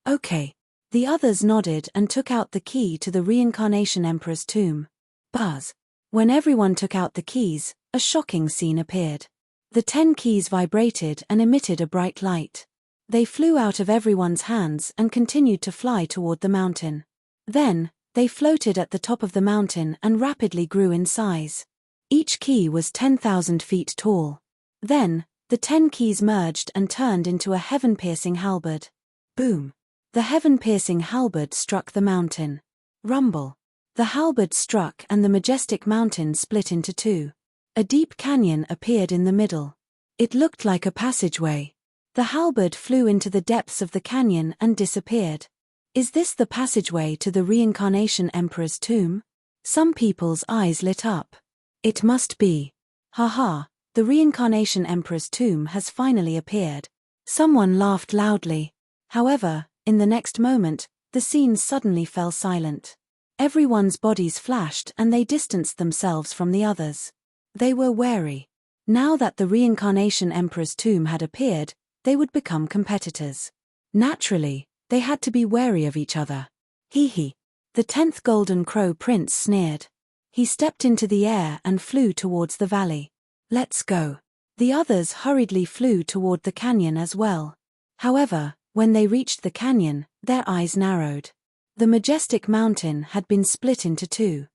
Okay. The others nodded and took out the key to the Reincarnation Emperor's tomb. Buzz. When everyone took out the keys, a shocking scene appeared. The 10 keys vibrated and emitted a bright light. They flew out of everyone's hands and continued to fly toward the mountain. Then, they floated at the top of the mountain and rapidly grew in size. Each key was 10,000 feet tall. Then, the 10 keys merged and turned into a heaven-piercing halberd. Boom! The heaven-piercing halberd struck the mountain. Rumble! The halberd struck and the majestic mountain split into 2. A deep canyon appeared in the middle. It looked like a passageway. The halberd flew into the depths of the canyon and disappeared. Is this the passageway to the Reincarnation Emperor's tomb? Some people's eyes lit up. It must be. Haha, the Reincarnation Emperor's tomb has finally appeared. Someone laughed loudly. However, in the next moment, the scene suddenly fell silent. Everyone's bodies flashed and they distanced themselves from the others. They were wary. Now that the Reincarnation Emperor's tomb had appeared, they would become competitors. Naturally, they had to be wary of each other. Hee hee. The 10th Golden Crow Prince sneered. He stepped into the air and flew towards the valley. Let's go. The others hurriedly flew toward the canyon as well. However, when they reached the canyon, their eyes narrowed. The majestic mountain had been split into 2.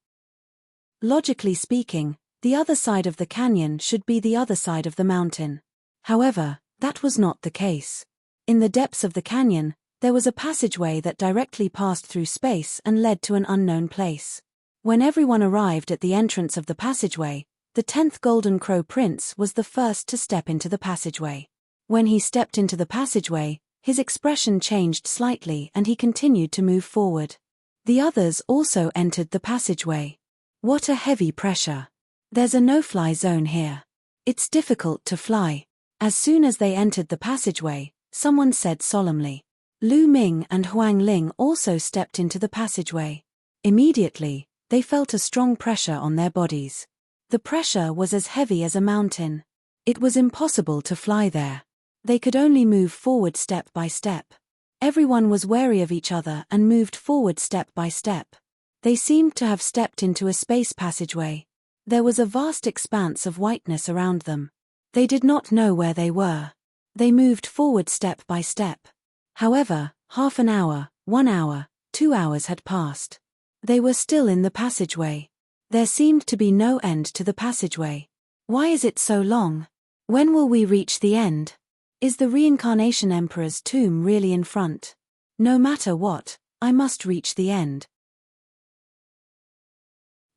Logically speaking, the other side of the canyon should be the other side of the mountain. However, that was not the case. In the depths of the canyon, There was a passageway that directly passed through space and led to an unknown place. When everyone arrived at the entrance of the passageway, the 10th Golden Crow Prince was the first to step into the passageway. When he stepped into the passageway, his expression changed slightly and he continued to move forward. The others also entered the passageway. What a heavy pressure. There's a no-fly zone here. It's difficult to fly. As soon as they entered the passageway, someone said solemnly. Lu Ming and Huang Ling also stepped into the passageway. Immediately, they felt a strong pressure on their bodies. The pressure was as heavy as a mountain. It was impossible to fly there. They could only move forward step by step. Everyone was wary of each other and moved forward step by step. They seemed to have stepped into a space passageway. There was a vast expanse of whiteness around them. They did not know where they were. They moved forward step by step. However, half an hour, 1 hour, 2 hours had passed. They were still in the passageway. There seemed to be no end to the passageway. Why is it so long? When will we reach the end? Is the Reincarnation Emperor's tomb really in front? No matter what, I must reach the end.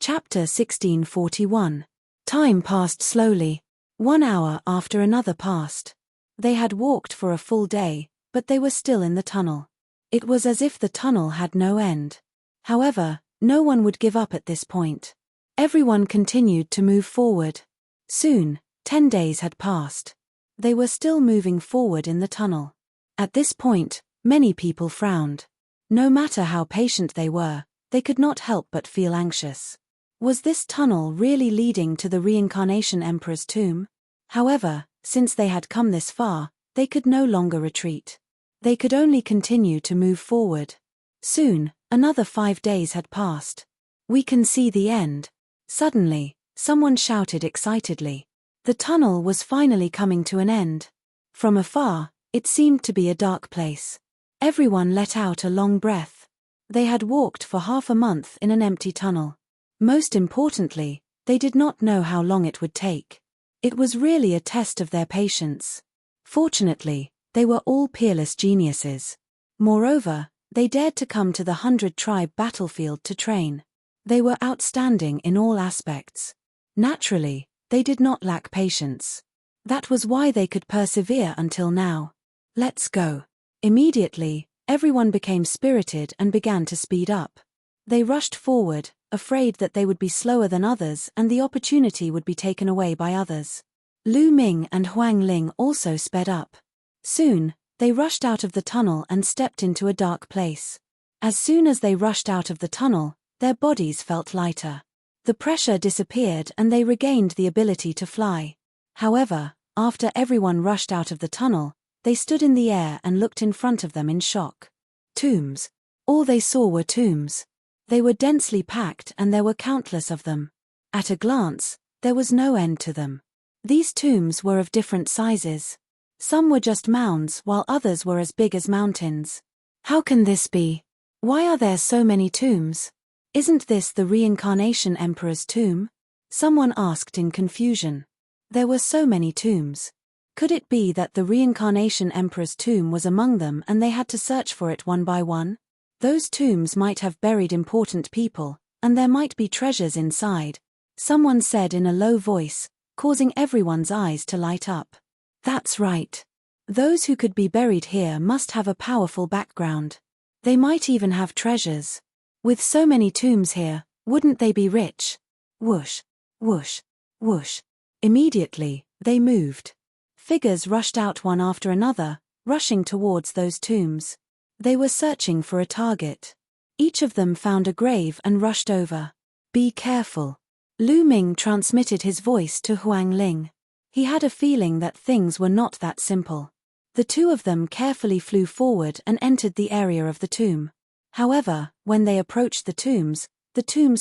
Chapter 1641. Time passed slowly. 1 hour after another passed. They had walked for a full day, but they were still in the tunnel. It was as if the tunnel had no end. However, no one would give up at this point. Everyone continued to move forward. Soon, 10 days had passed. They were still moving forward in the tunnel. At this point, many people frowned. No matter how patient they were, they could not help but feel anxious. Was this tunnel really leading to the Reincarnation Emperor's tomb? However, since they had come this far, they could no longer retreat. They could only continue to move forward. Soon, another 5 days had passed. We can see the end. Suddenly, someone shouted excitedly. The tunnel was finally coming to an end. From afar, it seemed to be a dark place. Everyone let out a long breath. They had walked for half a month in an empty tunnel. Most importantly, they did not know how long it would take. It was really a test of their patience. Fortunately, they were all peerless geniuses. Moreover, they dared to come to the 100-tribe battlefield to train. They were outstanding in all aspects. Naturally, they did not lack patience. That was why they could persevere until now. Let's go. Immediately, everyone became spirited and began to speed up. They rushed forward, afraid that they would be slower than others and the opportunity would be taken away by others. Lu Ming and Huang Ling also sped up. Soon, they rushed out of the tunnel and stepped into a dark place. As soon as they rushed out of the tunnel, their bodies felt lighter. The pressure disappeared and they regained the ability to fly. However, after everyone rushed out of the tunnel, they stood in the air and looked in front of them in shock. Tombs. All they saw were tombs. They were densely packed and there were countless of them. At a glance, there was no end to them. These tombs were of different sizes. Some were just mounds while others were as big as mountains. How can this be? Why are there so many tombs? Isn't this the Reincarnation Emperor's tomb? Someone asked in confusion. There were so many tombs. Could it be that the Reincarnation Emperor's tomb was among them and they had to search for it one by one? Those tombs might have buried important people, and there might be treasures inside. Someone said in a low voice, causing everyone's eyes to light up. That's right. Those who could be buried here must have a powerful background. They might even have treasures. With so many tombs here, wouldn't they be rich? Whoosh, whoosh, whoosh. Immediately, they moved. Figures rushed out one after another, rushing towards those tombs. They were searching for a target. Each of them found a grave and rushed over. Be careful. Lu Ming transmitted his voice to Huang Ling. He had a feeling that things were not that simple. The two of them carefully flew forward and entered the area of the tomb. However, when they approached the tombs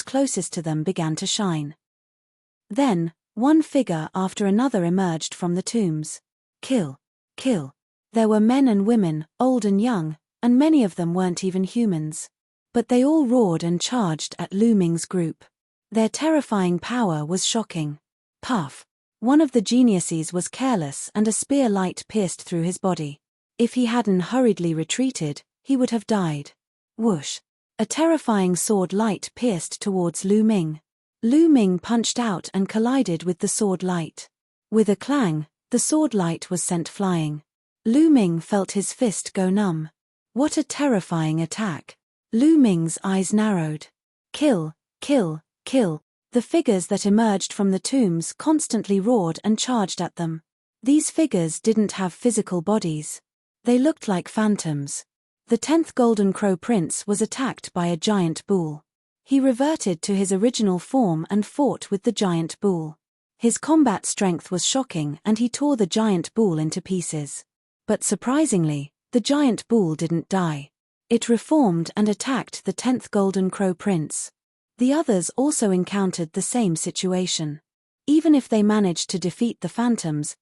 closest to them began to shine. Then, one figure after another emerged from the tombs. Kill. Kill. There were men and women, old and young, and many of them weren't even humans. But they all roared and charged at Lu Ming's group. Their terrifying power was shocking. Puff. One of the geniuses was careless and a spear light pierced through his body. If he hadn't hurriedly retreated, he would have died. Whoosh! A terrifying sword light pierced towards Lu Ming. Lu Ming punched out and collided with the sword light. With a clang, the sword light was sent flying. Lu Ming felt his fist go numb. What a terrifying attack! Lu Ming's eyes narrowed. Kill, kill, kill. The figures that emerged from the tombs constantly roared and charged at them. These figures didn't have physical bodies. They looked like phantoms. The 10th Golden Crow Prince was attacked by a giant bull. He reverted to his original form and fought with the giant bull. His combat strength was shocking and he tore the giant bull into pieces. But surprisingly, the giant bull didn't die. It reformed and attacked the 10th Golden Crow Prince. The others also encountered the same situation. Even if they managed to defeat the phantoms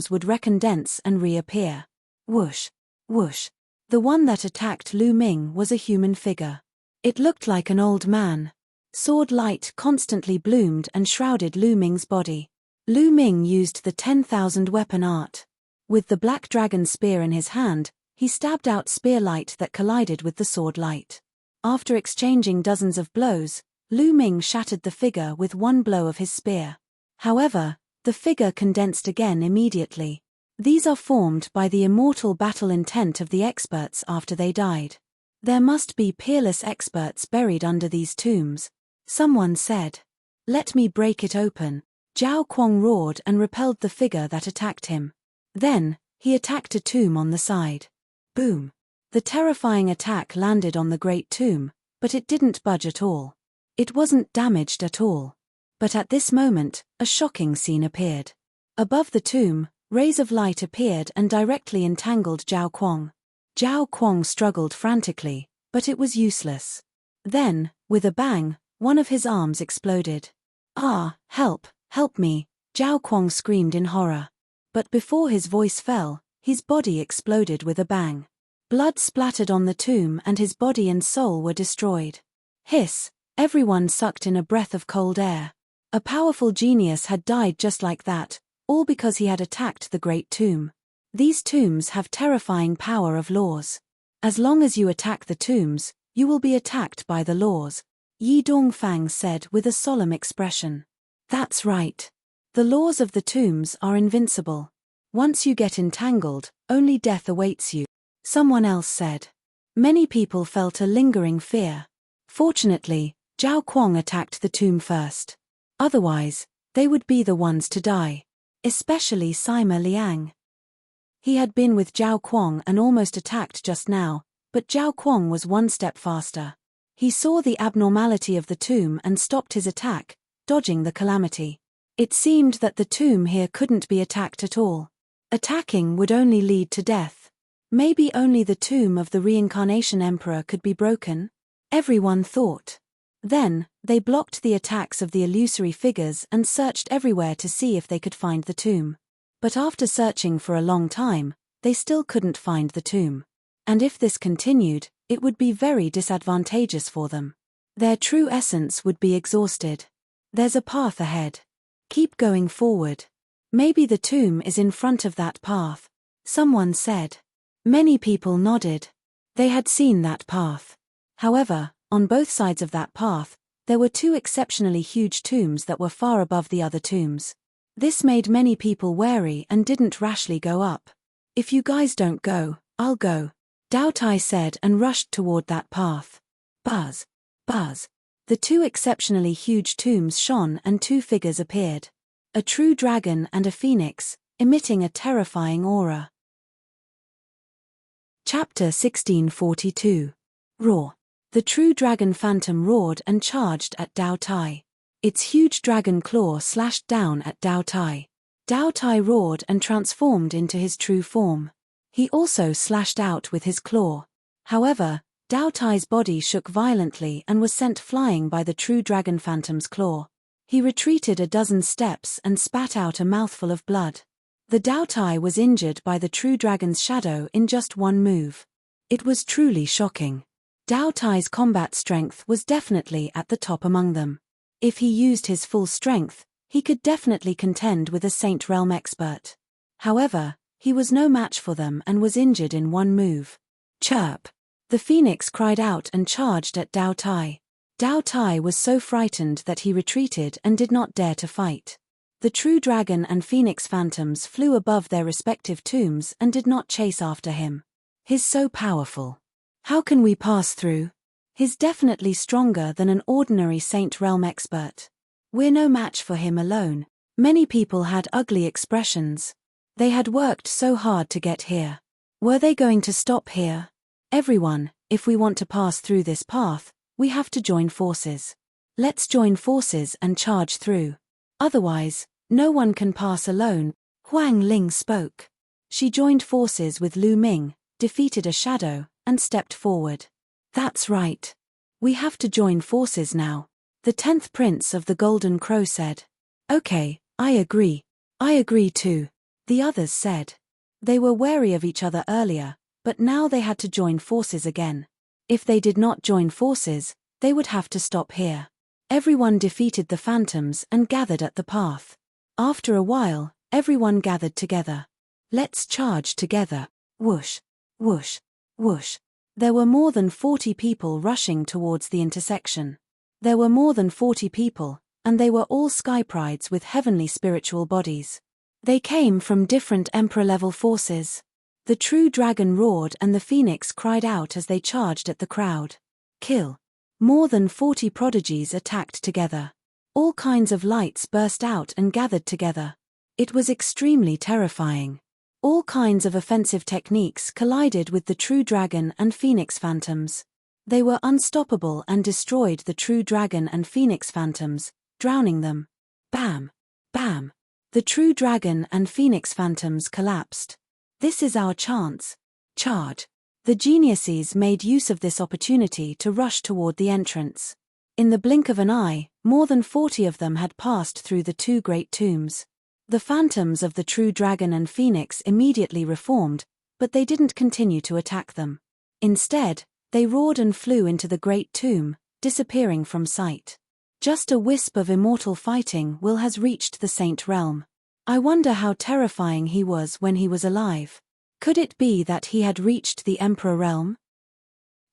would recondense and reappear. Whoosh! Whoosh! The one that attacked Lu Ming was a human figure. It looked like an old man. Sword light constantly bloomed and shrouded Lu Ming's body. Lu Ming used the 10,000 weapon art. With the black dragon spear in his hand, he stabbed out spear light that collided with the sword light. After exchanging dozens of blows, Lu Ming shattered the figure with one blow of his spear. However, the figure condensed again immediately. These are formed by the immortal battle intent of the experts after they died. There must be peerless experts buried under these tombs. Someone said. Let me break it open. Zhao Kuang roared and repelled the figure that attacked him. Then, he attacked a tomb on the side. Boom! The terrifying attack landed on the great tomb, but it didn't budge at all. It wasn't damaged at all. But at this moment, a shocking scene appeared. Above the tomb, rays of light appeared and directly entangled Zhao Kuang. Zhao Kuang struggled frantically, but it was useless. Then, with a bang, one of his arms exploded. Ah, help, help me, Zhao Kuang screamed in horror. But before his voice fell, his body exploded with a bang. Blood splattered on the tomb and his body and soul were destroyed. Hiss! Everyone sucked in a breath of cold air. A powerful genius had died just like that, all because he had attacked the great tomb. These tombs have terrifying power of laws. As long as you attack the tombs, you will be attacked by the laws, Yi Dongfang said with a solemn expression. That's right. The laws of the tombs are invincible. Once you get entangled, only death awaits you. Someone else said. Many people felt a lingering fear. Fortunately, Zhao Kuang attacked the tomb first. Otherwise, they would be the ones to die. Especially Sima Liang. He had been with Zhao Kuang and almost attacked just now, but Zhao Kuang was one step faster. He saw the abnormality of the tomb and stopped his attack, dodging the calamity. It seemed that the tomb here couldn't be attacked at all. Attacking would only lead to death. Maybe only the tomb of the reincarnation emperor could be broken? Everyone thought. Then, they blocked the attacks of the illusory figures and searched everywhere to see if they could find the tomb. But after searching for a long time, they still couldn't find the tomb. And if this continued, it would be very disadvantageous for them. Their true essence would be exhausted. There's a path ahead. Keep going forward. Maybe the tomb is in front of that path. Someone said. Many people nodded. They had seen that path. However, on both sides of that path, there were two exceptionally huge tombs that were far above the other tombs. This made many people wary and didn't rashly go up. If you guys don't go, I'll go, Dao Tai said and rushed toward that path. Buzz! Buzz! The two exceptionally huge tombs shone and two figures appeared. A true dragon and a phoenix, emitting a terrifying aura. Chapter 1642. Roar. The true dragon phantom roared and charged at Dao Tai. Its huge dragon claw slashed down at Dao Tai. Dao Tai roared and transformed into his true form. He also slashed out with his claw. However, Dao Tai's body shook violently and was sent flying by the true dragon phantom's claw. He retreated a dozen steps and spat out a mouthful of blood. The Dao Tai was injured by the true dragon's shadow in just one move. It was truly shocking. Dao Tai's combat strength was definitely at the top among them. If he used his full strength, he could definitely contend with a Saint Realm expert. However, he was no match for them and was injured in one move. Chirp! The phoenix cried out and charged at Dao Tai. Dao Tai was so frightened that he retreated and did not dare to fight. The true dragon and phoenix phantoms flew above their respective tombs and did not chase after him. He's so powerful. How can we pass through? He's definitely stronger than an ordinary Saint Realm expert. We're no match for him alone. Many people had ugly expressions. They had worked so hard to get here. Were they going to stop here? Everyone, if we want to pass through this path, we have to join forces. Let's join forces and charge through. Otherwise, no one can pass alone. Huang Ling spoke. She joined forces with Lu Ming, defeated a shadow, and stepped forward. That's right. We have to join forces now. The 10th Prince of the Golden Crow said. Okay, I agree. I agree too. The others said. They were wary of each other earlier, but now they had to join forces again. If they did not join forces, they would have to stop here. Everyone defeated the phantoms and gathered at the path. After a while, everyone gathered together. Let's charge together. Whoosh, whoosh, whoosh. There were more than 40 people rushing towards the intersection. There were more than 40 people, and they were all sky prides with heavenly spiritual bodies. They came from different emperor-level forces. The true dragon roared and the phoenix cried out as they charged at the crowd. Kill. More than 40 prodigies attacked together. All kinds of lights burst out and gathered together. It was extremely terrifying. All kinds of offensive techniques collided with the true dragon and phoenix phantoms. They were unstoppable and destroyed the true dragon and phoenix phantoms, drowning them. Bam! Bam! The true dragon and phoenix phantoms collapsed. This is our chance. Charge! The geniuses made use of this opportunity to rush toward the entrance. In the blink of an eye, more than 40 of them had passed through the two great tombs. The phantoms of the true dragon and phoenix immediately reformed, but they didn't continue to attack them. Instead, they roared and flew into the great tomb, disappearing from sight. Just a wisp of immortal fighting will has reached the Saint Realm. I wonder how terrifying he was when he was alive. Could it be that he had reached the Emperor Realm?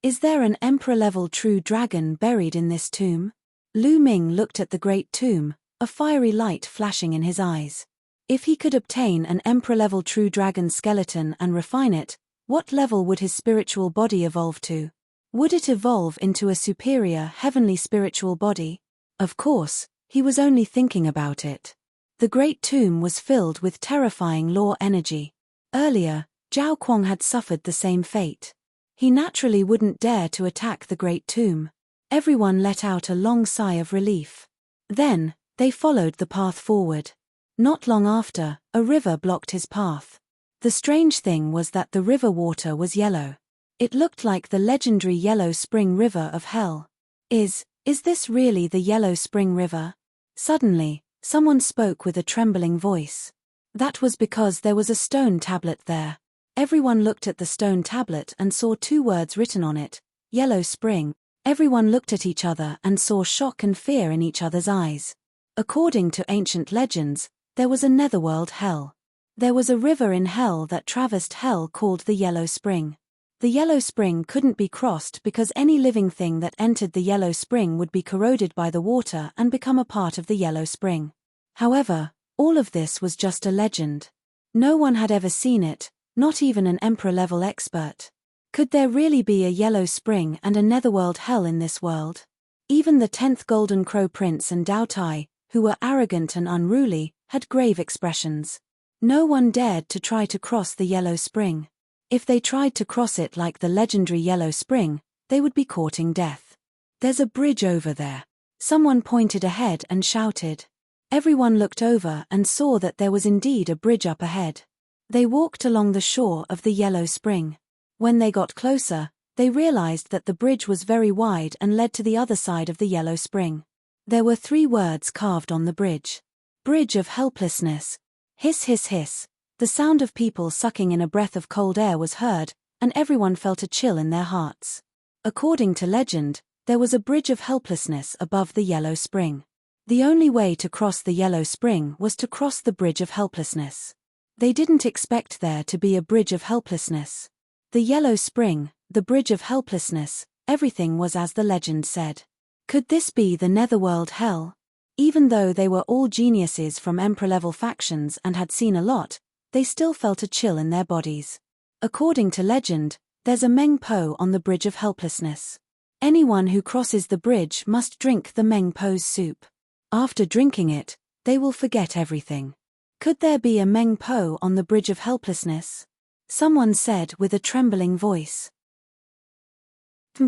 Is there an Emperor-level true dragon buried in this tomb? Lu Ming looked at the great tomb, a fiery light flashing in his eyes. If he could obtain an Emperor-level true dragon skeleton and refine it, what level would his spiritual body evolve to? Would it evolve into a superior heavenly spiritual body? Of course, he was only thinking about it. The great tomb was filled with terrifying law energy. Earlier, Zhao Kuang had suffered the same fate. He naturally wouldn't dare to attack the great tomb. Everyone let out a long sigh of relief. Then, they followed the path forward. Not long after, a river blocked his path. The strange thing was that the river water was yellow. It looked like the legendary Yellow Spring River of Hell. Is this really the Yellow Spring River? Suddenly, someone spoke with a trembling voice. That was because there was a stone tablet there. Everyone looked at the stone tablet and saw 2 words written on it, Yellow Spring. Everyone looked at each other and saw shock and fear in each other's eyes. According to ancient legends, there was a netherworld hell. There was a river in hell that traversed hell called the Yellow Spring. The Yellow Spring couldn't be crossed because any living thing that entered the Yellow Spring would be corroded by the water and become a part of the Yellow Spring. However, all of this was just a legend. No one had ever seen it, not even an emperor-level expert. Could there really be a Yellow Spring and a netherworld hell in this world? Even the 10th Golden Crow Prince and Dao Tai, who were arrogant and unruly, had grave expressions. No one dared to try to cross the Yellow Spring. If they tried to cross it like the legendary Yellow Spring, they would be courting death. There's a bridge over there. Someone pointed ahead and shouted. Everyone looked over and saw that there was indeed a bridge up ahead. They walked along the shore of the Yellow Spring. When they got closer, they realized that the bridge was very wide and led to the other side of the Yellow Spring. There were 3 words carved on the bridge. Bridge of helplessness. Hiss hiss hiss. The sound of people sucking in a breath of cold air was heard, and everyone felt a chill in their hearts. According to legend, there was a bridge of helplessness above the Yellow Spring. The only way to cross the Yellow Spring was to cross the bridge of helplessness. They didn't expect there to be a bridge of helplessness. The Yellow Spring, the Bridge of Helplessness, everything was as the legend said. Could this be the netherworld hell? Even though they were all geniuses from Emperor-level factions and had seen a lot, they still felt a chill in their bodies. According to legend, there's a Meng Po on the Bridge of Helplessness. Anyone who crosses the bridge must drink the Meng Po's soup. After drinking it, they will forget everything. Could there be a Meng Po on the Bridge of Helplessness? Someone said with a trembling voice.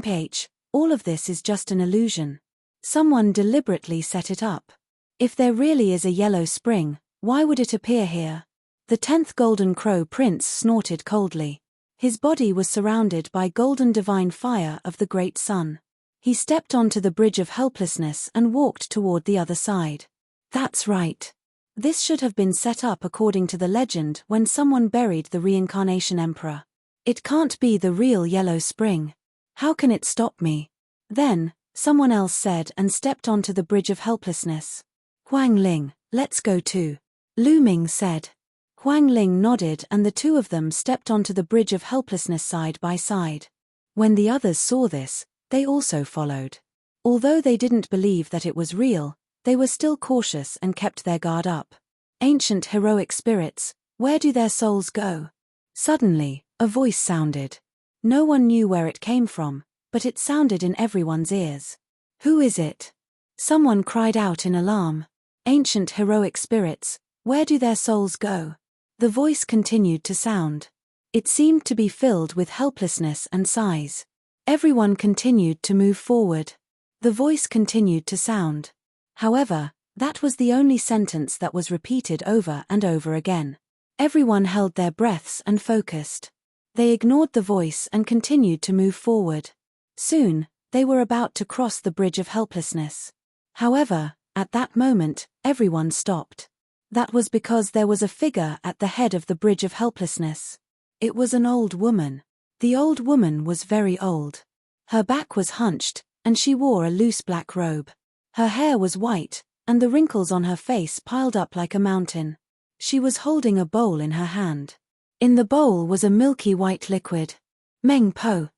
PH, all of this is just an illusion. Someone deliberately set it up. If there really is a yellow spring, why would it appear here? The 10th Golden Crow Prince snorted coldly. His body was surrounded by golden divine fire of the great sun. He stepped onto the Bridge of Helplessness and walked toward the other side. That's right. This should have been set up according to the legend when someone buried the reincarnation emperor. It can't be the real yellow spring. How can it stop me? Then, someone else said and stepped onto the Bridge of Helplessness. Huang Ling, let's go too. Lu Ming said. Huang Ling nodded and the two of them stepped onto the Bridge of Helplessness side by side. When the others saw this, they also followed. Although they didn't believe that it was real, they were still cautious and kept their guard up. Ancient heroic spirits, where do their souls go? Suddenly, a voice sounded. No one knew where it came from, but it sounded in everyone's ears. Who is it? Someone cried out in alarm. Ancient heroic spirits, where do their souls go? The voice continued to sound. It seemed to be filled with helplessness and sighs. Everyone continued to move forward. The voice continued to sound. However, that was the only sentence that was repeated over and over again. Everyone held their breaths and focused. They ignored the voice and continued to move forward. Soon, they were about to cross the Bridge of Helplessness. However, at that moment, everyone stopped. That was because there was a figure at the head of the Bridge of Helplessness. It was an old woman. The old woman was very old. Her back was hunched, and she wore a loose black robe. Her hair was white, and the wrinkles on her face piled up like a mountain. She was holding a bowl in her hand. In the bowl was a milky white liquid. Meng Po.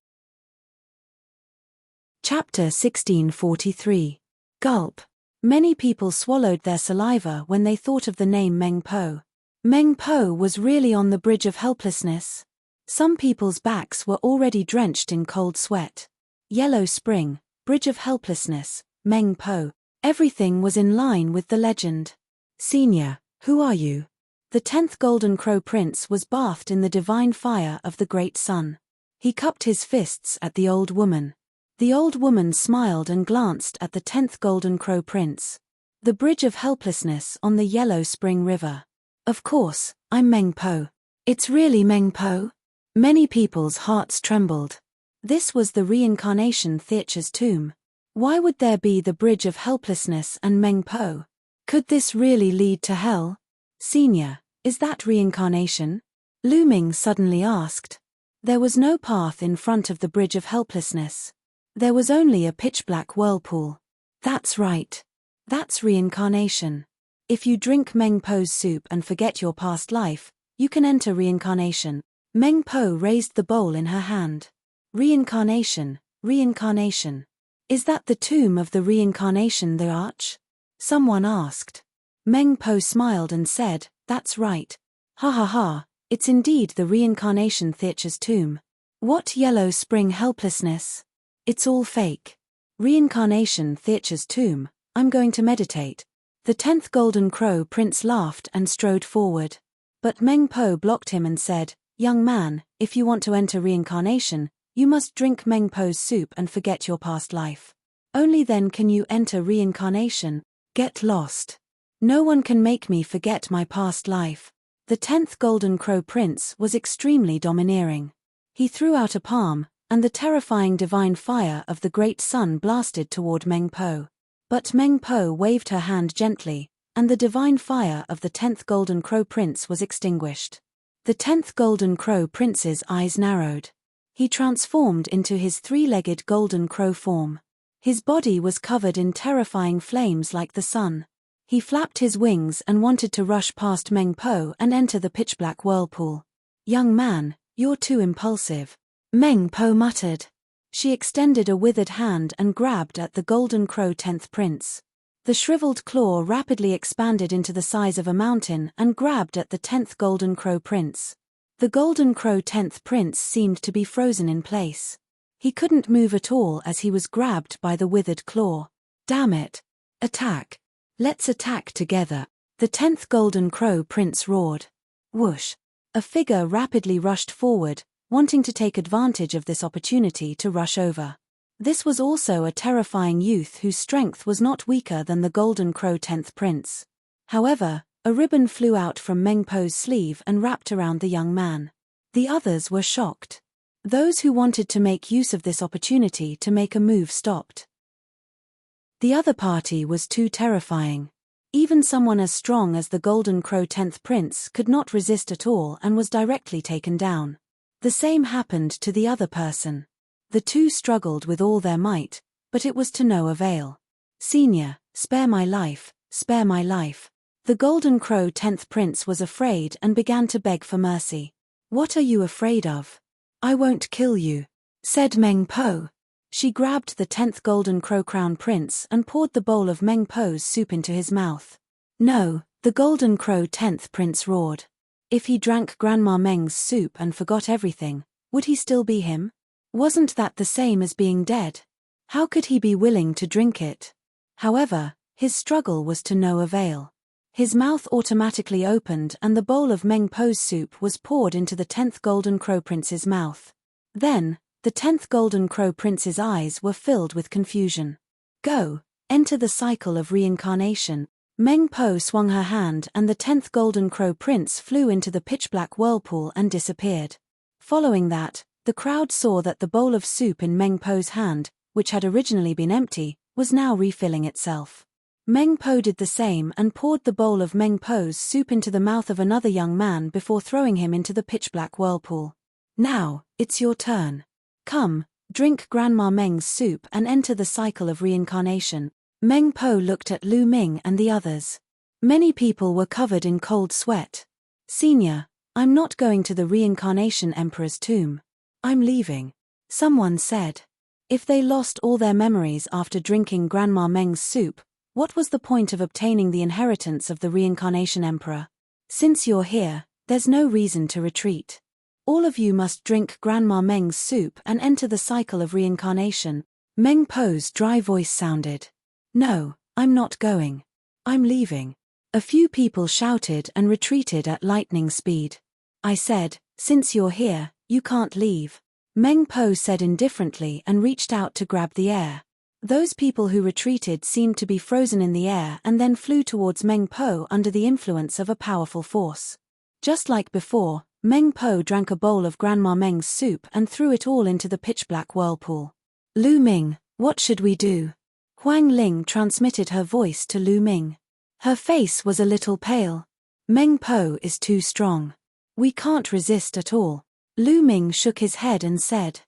Chapter 1643. Gulp. Many people swallowed their saliva when they thought of the name Meng Po. Meng Po was really on the Bridge of Helplessness. Some people's backs were already drenched in cold sweat. Yellow Spring, Bridge of Helplessness, Meng Po. Everything was in line with the legend. Senior, who are you? The 10th Golden Crow Prince was bathed in the divine fire of the great sun. He cupped his fists at the old woman. The old woman smiled and glanced at the 10th Golden Crow Prince. The Bridge of Helplessness on the Yellow Spring River. Of course, I'm Meng Po. It's really Meng Po? Many people's hearts trembled. This was the reincarnation Theacher's tomb. Why would there be the Bridge of Helplessness and Meng Po? Could this really lead to hell? Senior, is that reincarnation? Lu Ming suddenly asked. There was no path in front of the Bridge of Helplessness. There was only a pitch-black whirlpool. That's right. That's reincarnation. If you drink Meng Po's soup and forget your past life, you can enter reincarnation. Meng Po raised the bowl in her hand. Reincarnation, reincarnation. Is that the tomb of the reincarnation the arch? Someone asked. Meng Po smiled and said, that's right. Ha ha ha, it's indeed the reincarnation Theacher's tomb. What Yellow Spring helplessness? It's all fake. Reincarnation Theacher's tomb, I'm going to meditate. The 10th Golden Crow Prince laughed and strode forward. But Meng Po blocked him and said, young man, if you want to enter reincarnation, you must drink Meng Po's soup and forget your past life. Only then can you enter reincarnation. Get lost. No one can make me forget my past life. The 10th Golden Crow Prince was extremely domineering. He threw out a palm, and the terrifying divine fire of the great sun blasted toward Meng Po. But Meng Po waved her hand gently, and the divine fire of the 10th Golden Crow Prince was extinguished. The 10th Golden Crow Prince's eyes narrowed. He transformed into his three-legged golden crow form. His body was covered in terrifying flames like the sun. He flapped his wings and wanted to rush past Meng Po and enter the pitch-black whirlpool. Young man, you're too impulsive. Meng Po muttered. She extended a withered hand and grabbed at the Golden Crow 10th Prince. The shriveled claw rapidly expanded into the size of a mountain and grabbed at the 10th Golden Crow Prince. The Golden Crow 10th Prince seemed to be frozen in place. He couldn't move at all as he was grabbed by the withered claw. Damn it! Attack! Let's attack together! The 10th Golden Crow Prince roared. Whoosh! A figure rapidly rushed forward, wanting to take advantage of this opportunity to rush over. This was also a terrifying youth whose strength was not weaker than the Golden Crow 10th Prince. However, a ribbon flew out from Meng Po's sleeve and wrapped around the young man. The others were shocked. Those who wanted to make use of this opportunity to make a move stopped. The other party was too terrifying. Even someone as strong as the Golden Crow 10th Prince could not resist at all and was directly taken down. The same happened to the other person. The two struggled with all their might, but it was to no avail. Senior, spare my life, spare my life. The Golden Crow 10th Prince was afraid and began to beg for mercy. What are you afraid of? I won't kill you, said Meng Po. She grabbed the 10th Golden Crow Crown Prince and poured the bowl of Meng Po's soup into his mouth. No, the Golden Crow 10th Prince roared. If he drank Grandma Meng's soup and forgot everything, would he still be him? Wasn't that the same as being dead? How could he be willing to drink it? However, his struggle was to no avail. His mouth automatically opened and the bowl of Meng Po's soup was poured into the 10th Golden Crow Prince's mouth. Then, the 10th Golden Crow Prince's eyes were filled with confusion. Go, enter the cycle of reincarnation. Meng Po swung her hand and the 10th Golden Crow Prince flew into the pitch-black whirlpool and disappeared. Following that, the crowd saw that the bowl of soup in Meng Po's hand, which had originally been empty, was now refilling itself. Meng Po did the same and poured the bowl of Meng Po's soup into the mouth of another young man before throwing him into the pitch-black whirlpool. Now, it's your turn. Come, drink Grandma Meng's soup and enter the cycle of reincarnation. Meng Po looked at Lu Ming and the others. Many people were covered in cold sweat. Senior, I'm not going to the reincarnation emperor's tomb. I'm leaving. Someone said. If they lost all their memories after drinking Grandma Meng's soup, what was the point of obtaining the inheritance of the reincarnation emperor? Since you're here, there's no reason to retreat. All of you must drink Grandma Meng's soup and enter the cycle of reincarnation. Meng Po's dry voice sounded. No, I'm not going. I'm leaving. A few people shouted and retreated at lightning speed. I said, since you're here, you can't leave. Meng Po said indifferently and reached out to grab the air. Those people who retreated seemed to be frozen in the air and then flew towards Meng Po under the influence of a powerful force. Just like before, Meng Po drank a bowl of Grandma Meng's soup and threw it all into the pitch-black whirlpool. Lu Ming, what should we do? Huang Ling transmitted her voice to Lu Ming. Her face was a little pale. Meng Po is too strong. We can't resist at all. Lu Ming shook his head and said.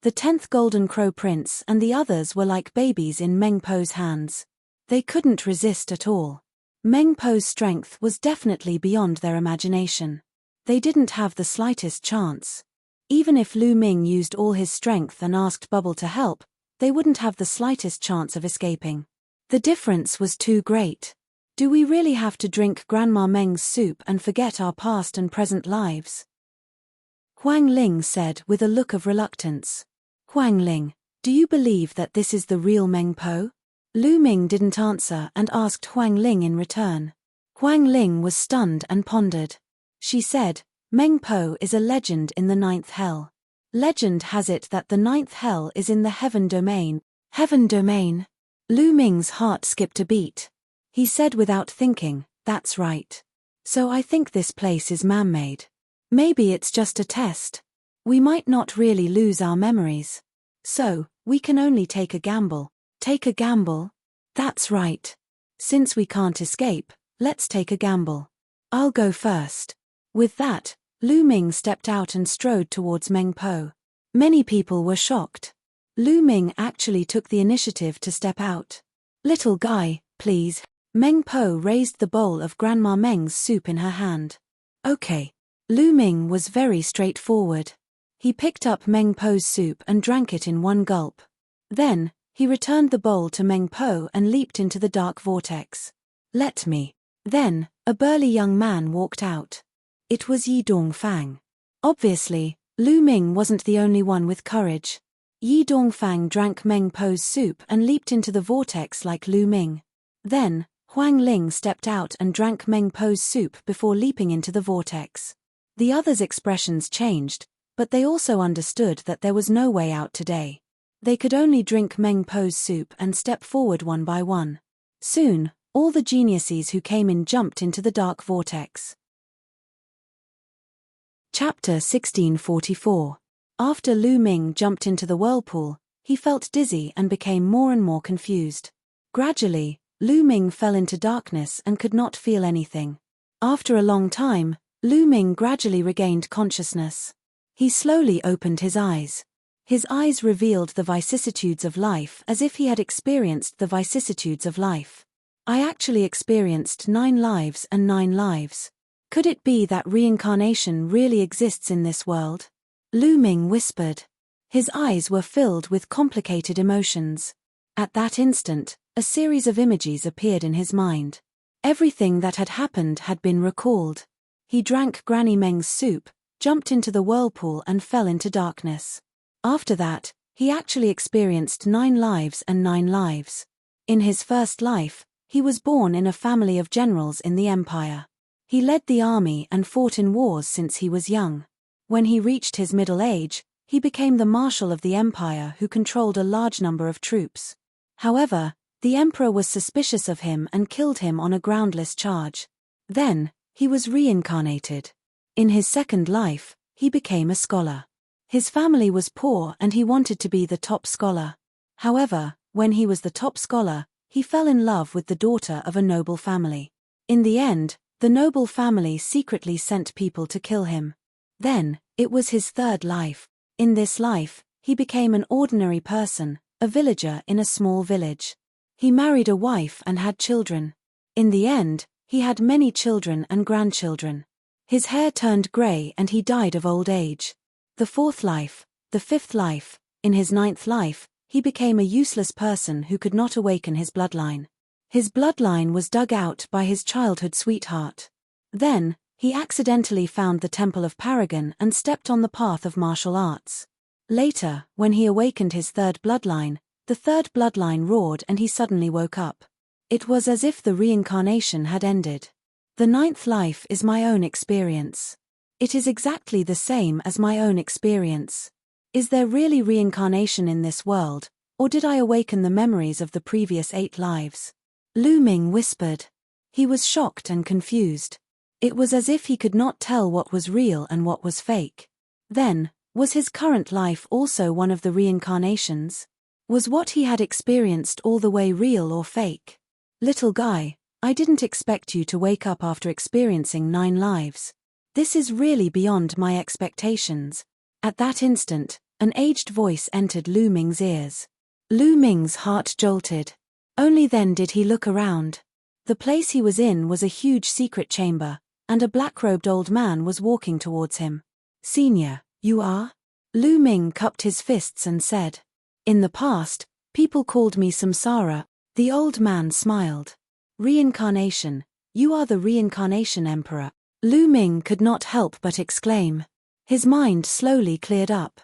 The 10th Golden Crow Prince and the others were like babies in Meng Po's hands. They couldn't resist at all. Meng Po's strength was definitely beyond their imagination. They didn't have the slightest chance. Even if Lu Ming used all his strength and asked Bubble to help, they wouldn't have the slightest chance of escaping. The difference was too great. Do we really have to drink Grandma Meng's soup and forget our past and present lives? Huang Ling said with a look of reluctance. Huang Ling, do you believe that this is the real Meng Po? Lu Ming didn't answer and asked Huang Ling in return. Huang Ling was stunned and pondered. She said, Meng Po is a legend in the 9th hell. Legend has it that the 9th hell is in the heaven domain. Heaven domain? Lu Ming's heart skipped a beat. He said without thinking, that's right. So I think this place is man-made. Maybe it's just a test. We might not really lose our memories. So, we can only take a gamble. Take a gamble? That's right. Since we can't escape, let's take a gamble. I'll go first. With that, Lu Ming stepped out and strode towards Meng Po. Many people were shocked. Lu Ming actually took the initiative to step out. Little guy, please. Meng Po raised the bowl of Grandma Meng's soup in her hand. Okay. Lu Ming was very straightforward. He picked up Meng Po's soup and drank it in one gulp. Then, he returned the bowl to Meng Po and leaped into the dark vortex. Let me. Then, a burly young man walked out. It was Yi Dongfang. Obviously, Lu Ming wasn't the only one with courage. Yi Dongfang drank Meng Po's soup and leaped into the vortex like Lu Ming. Then, Huang Ling stepped out and drank Meng Po's soup before leaping into the vortex. The others' expressions changed, but they also understood that there was no way out today. They could only drink Meng Po's soup and step forward one by one. Soon, all the geniuses who came in jumped into the dark vortex. Chapter 1644. After Lu Ming jumped into the whirlpool, he felt dizzy and became more and more confused. Gradually, Lu Ming fell into darkness and could not feel anything. After a long time, Lu Ming gradually regained consciousness. He slowly opened his eyes. His eyes revealed the vicissitudes of life as if he had experienced the vicissitudes of life. I actually experienced 9 lives and 9 lives. Could it be that reincarnation really exists in this world? Lu Ming whispered. His eyes were filled with complicated emotions. At that instant, a series of images appeared in his mind. Everything that had happened had been recalled. He drank Granny Meng's soup, jumped into the whirlpool and fell into darkness. After that, he actually experienced 9 lives and 9 lives. In his first life, he was born in a family of generals in the empire. He led the army and fought in wars since he was young. When he reached his middle age, he became the marshal of the empire who controlled a large number of troops. However, the emperor was suspicious of him and killed him on a groundless charge. Then, he was reincarnated. In his second life, he became a scholar. His family was poor and he wanted to be the top scholar. However, when he was the top scholar, he fell in love with the daughter of a noble family. In the end, the noble family secretly sent people to kill him. Then, it was his third life. In this life, he became an ordinary person, a villager in a small village. He married a wife and had children. In the end, he had many children and grandchildren. His hair turned grey and he died of old age. The fourth life, the fifth life, in his 9th life, he became a useless person who could not awaken his bloodline. His bloodline was dug out by his childhood sweetheart. Then, he accidentally found the Temple of Paragon and stepped on the path of martial arts. Later, when he awakened his third bloodline, the third bloodline roared and he suddenly woke up. It was as if the reincarnation had ended. The 9th life is my own experience. It is exactly the same as my own experience. Is there really reincarnation in this world, or did I awaken the memories of the previous 8 lives? Lu Ming whispered. He was shocked and confused. It was as if he could not tell what was real and what was fake. Then, was his current life also one of the reincarnations? Was what he had experienced all the way real or fake? Little guy, I didn't expect you to wake up after experiencing 9 lives. This is really beyond my expectations. At that instant, an aged voice entered Lu Ming's ears. Lu Ming's heart jolted. Only then did he look around. The place he was in was a huge secret chamber, and a black-robed old man was walking towards him. Senior, you are? Lu Ming cupped his fists and said. In the past, people called me Samsara. The old man smiled. Reincarnation, you are the reincarnation emperor. Lu Ming could not help but exclaim. His mind slowly cleared up.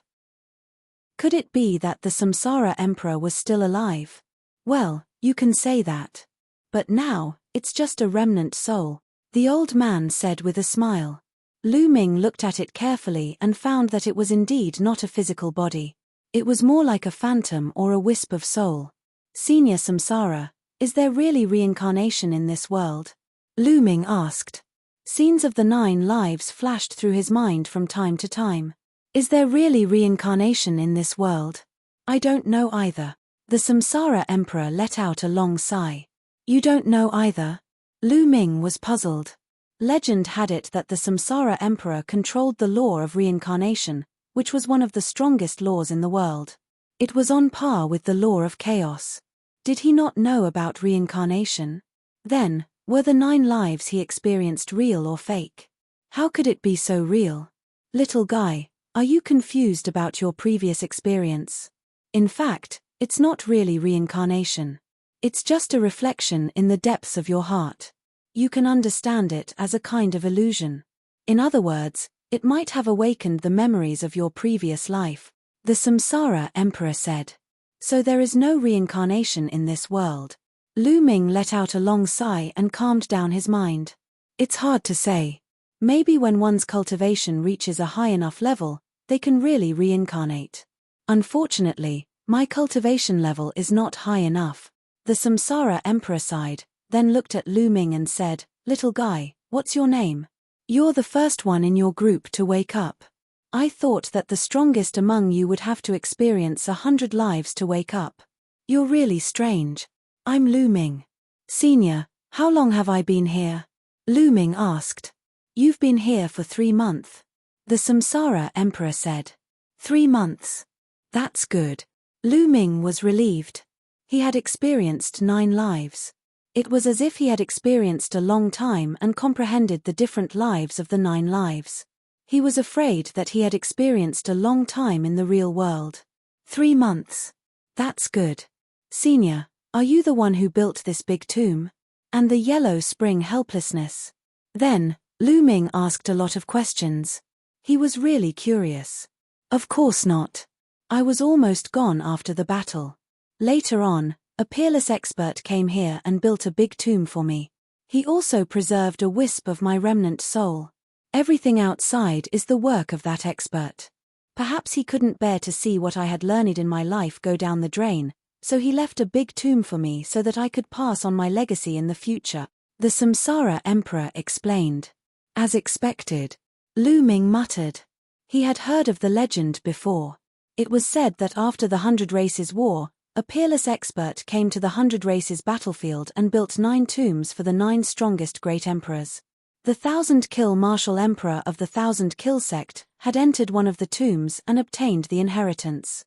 Could it be that the Samsara emperor was still alive? Well, you can say that. But now, it's just a remnant soul, the old man said with a smile. Lu Ming looked at it carefully and found that it was indeed not a physical body. It was more like a phantom or a wisp of soul. Senior Samsara, is there really reincarnation in this world? Lu Ming asked. Scenes of the 9 lives flashed through his mind from time to time. Is there really reincarnation in this world? I don't know either. The Samsara emperor let out a long sigh. You don't know either? Lu Ming was puzzled. Legend had it that the Samsara emperor controlled the law of reincarnation, which was one of the strongest laws in the world. It was on par with the law of chaos. Did he not know about reincarnation? Then, were the 9 lives he experienced real or fake? How could it be so real? Little guy, Are you confused about your previous experience? In fact, it's not really reincarnation. It's just a reflection in the depths of your heart. You can understand it as a kind of illusion. In other words, it might have awakened the memories of your previous life, the Samsara Emperor said. So there is no reincarnation in this world. Lu Ming let out a long sigh and calmed down his mind. It's hard to say. Maybe when one's cultivation reaches a high enough level, they can really reincarnate. Unfortunately, my cultivation level is not high enough. The Samsara Emperor sighed, then looked at Lu Ming and said, "Little guy, what's your name? You're the first one in your group to wake up. I thought that the strongest among you would have to experience 100 lives to wake up. You're really strange." "I'm Lu Ming. Senior, how long have I been here?" Lu Ming asked. "You've been here for 3 months. The Samsara Emperor said. 3 months. That's good." Lu Ming was relieved. He had experienced 9 lives. It was as if he had experienced a long time and comprehended the different lives of the 9 lives. He was afraid that he had experienced a long time in the real world. 3 months. That's good. Senior, are you the one who built this big tomb? And the yellow spring helplessness? Then, Lu Ming asked a lot of questions. He was really curious. Of course not. I was almost gone after the battle. Later on, a peerless expert came here and built a big tomb for me. He also preserved a wisp of my remnant soul. Everything outside is the work of that expert. Perhaps he couldn't bear to see what I had learned in my life go down the drain, so he left a big tomb for me so that I could pass on my legacy in the future, the Samsara Emperor explained. As expected, Lu Ming muttered. He had heard of the legend before. It was said that after the 100 Races War, a peerless expert came to the 100 Races battlefield and built 9 tombs for the 9 strongest great emperors. The 1000 Kill martial emperor of the 1000 Kill sect had entered one of the tombs and obtained the inheritance.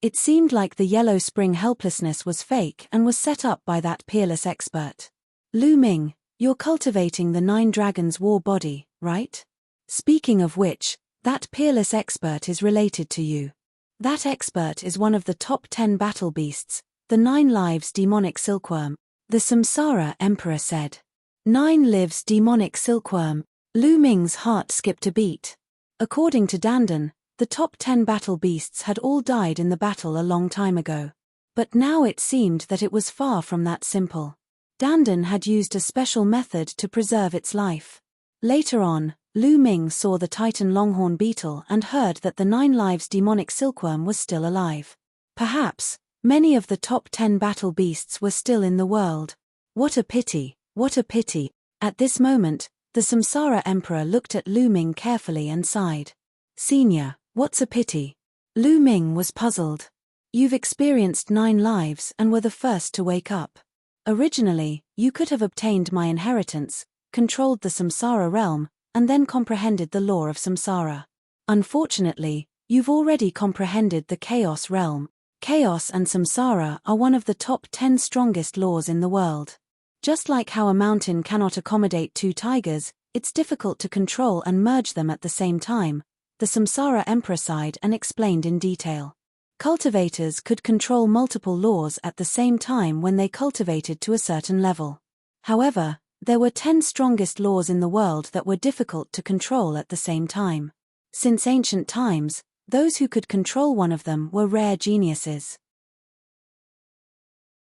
It seemed like the yellow spring helplessness was fake and was set up by that peerless expert. Lu Ming, you're cultivating the 9 Dragons War body, right? Speaking of which, that peerless expert is related to you. That expert is one of the top 10 battle beasts, the 9 lives demonic silkworm, the Samsara Emperor said. 9 lives demonic silkworm. Lu Ming's heart skipped a beat. According to Dandan, the top 10 battle beasts had all died in the battle a long time ago. But now it seemed that it was far from that simple. Dandan had used a special method to preserve its life. Later on, Lu Ming saw the Titan Longhorn beetle and heard that the 9 lives demonic silkworm was still alive. Perhaps, many of the top 10 battle beasts were still in the world. What a pity, what a pity. At this moment, the Samsara Emperor looked at Lu Ming carefully and sighed. Senior, what's a pity? Lu Ming was puzzled. You've experienced 9 lives and were the first to wake up. Originally, you could have obtained my inheritance, controlled the Samsara realm, and then comprehended the law of samsara. Unfortunately, you've already comprehended the chaos realm. Chaos and samsara are one of the top 10 strongest laws in the world. Just like how a mountain cannot accommodate 2 tigers, it's difficult to control and merge them at the same time, the Samsara Emperor sighed and explained in detail. Cultivators could control multiple laws at the same time when they cultivated to a certain level. However, there were 10 strongest laws in the world that were difficult to control at the same time. Since ancient times, those who could control one of them were rare geniuses.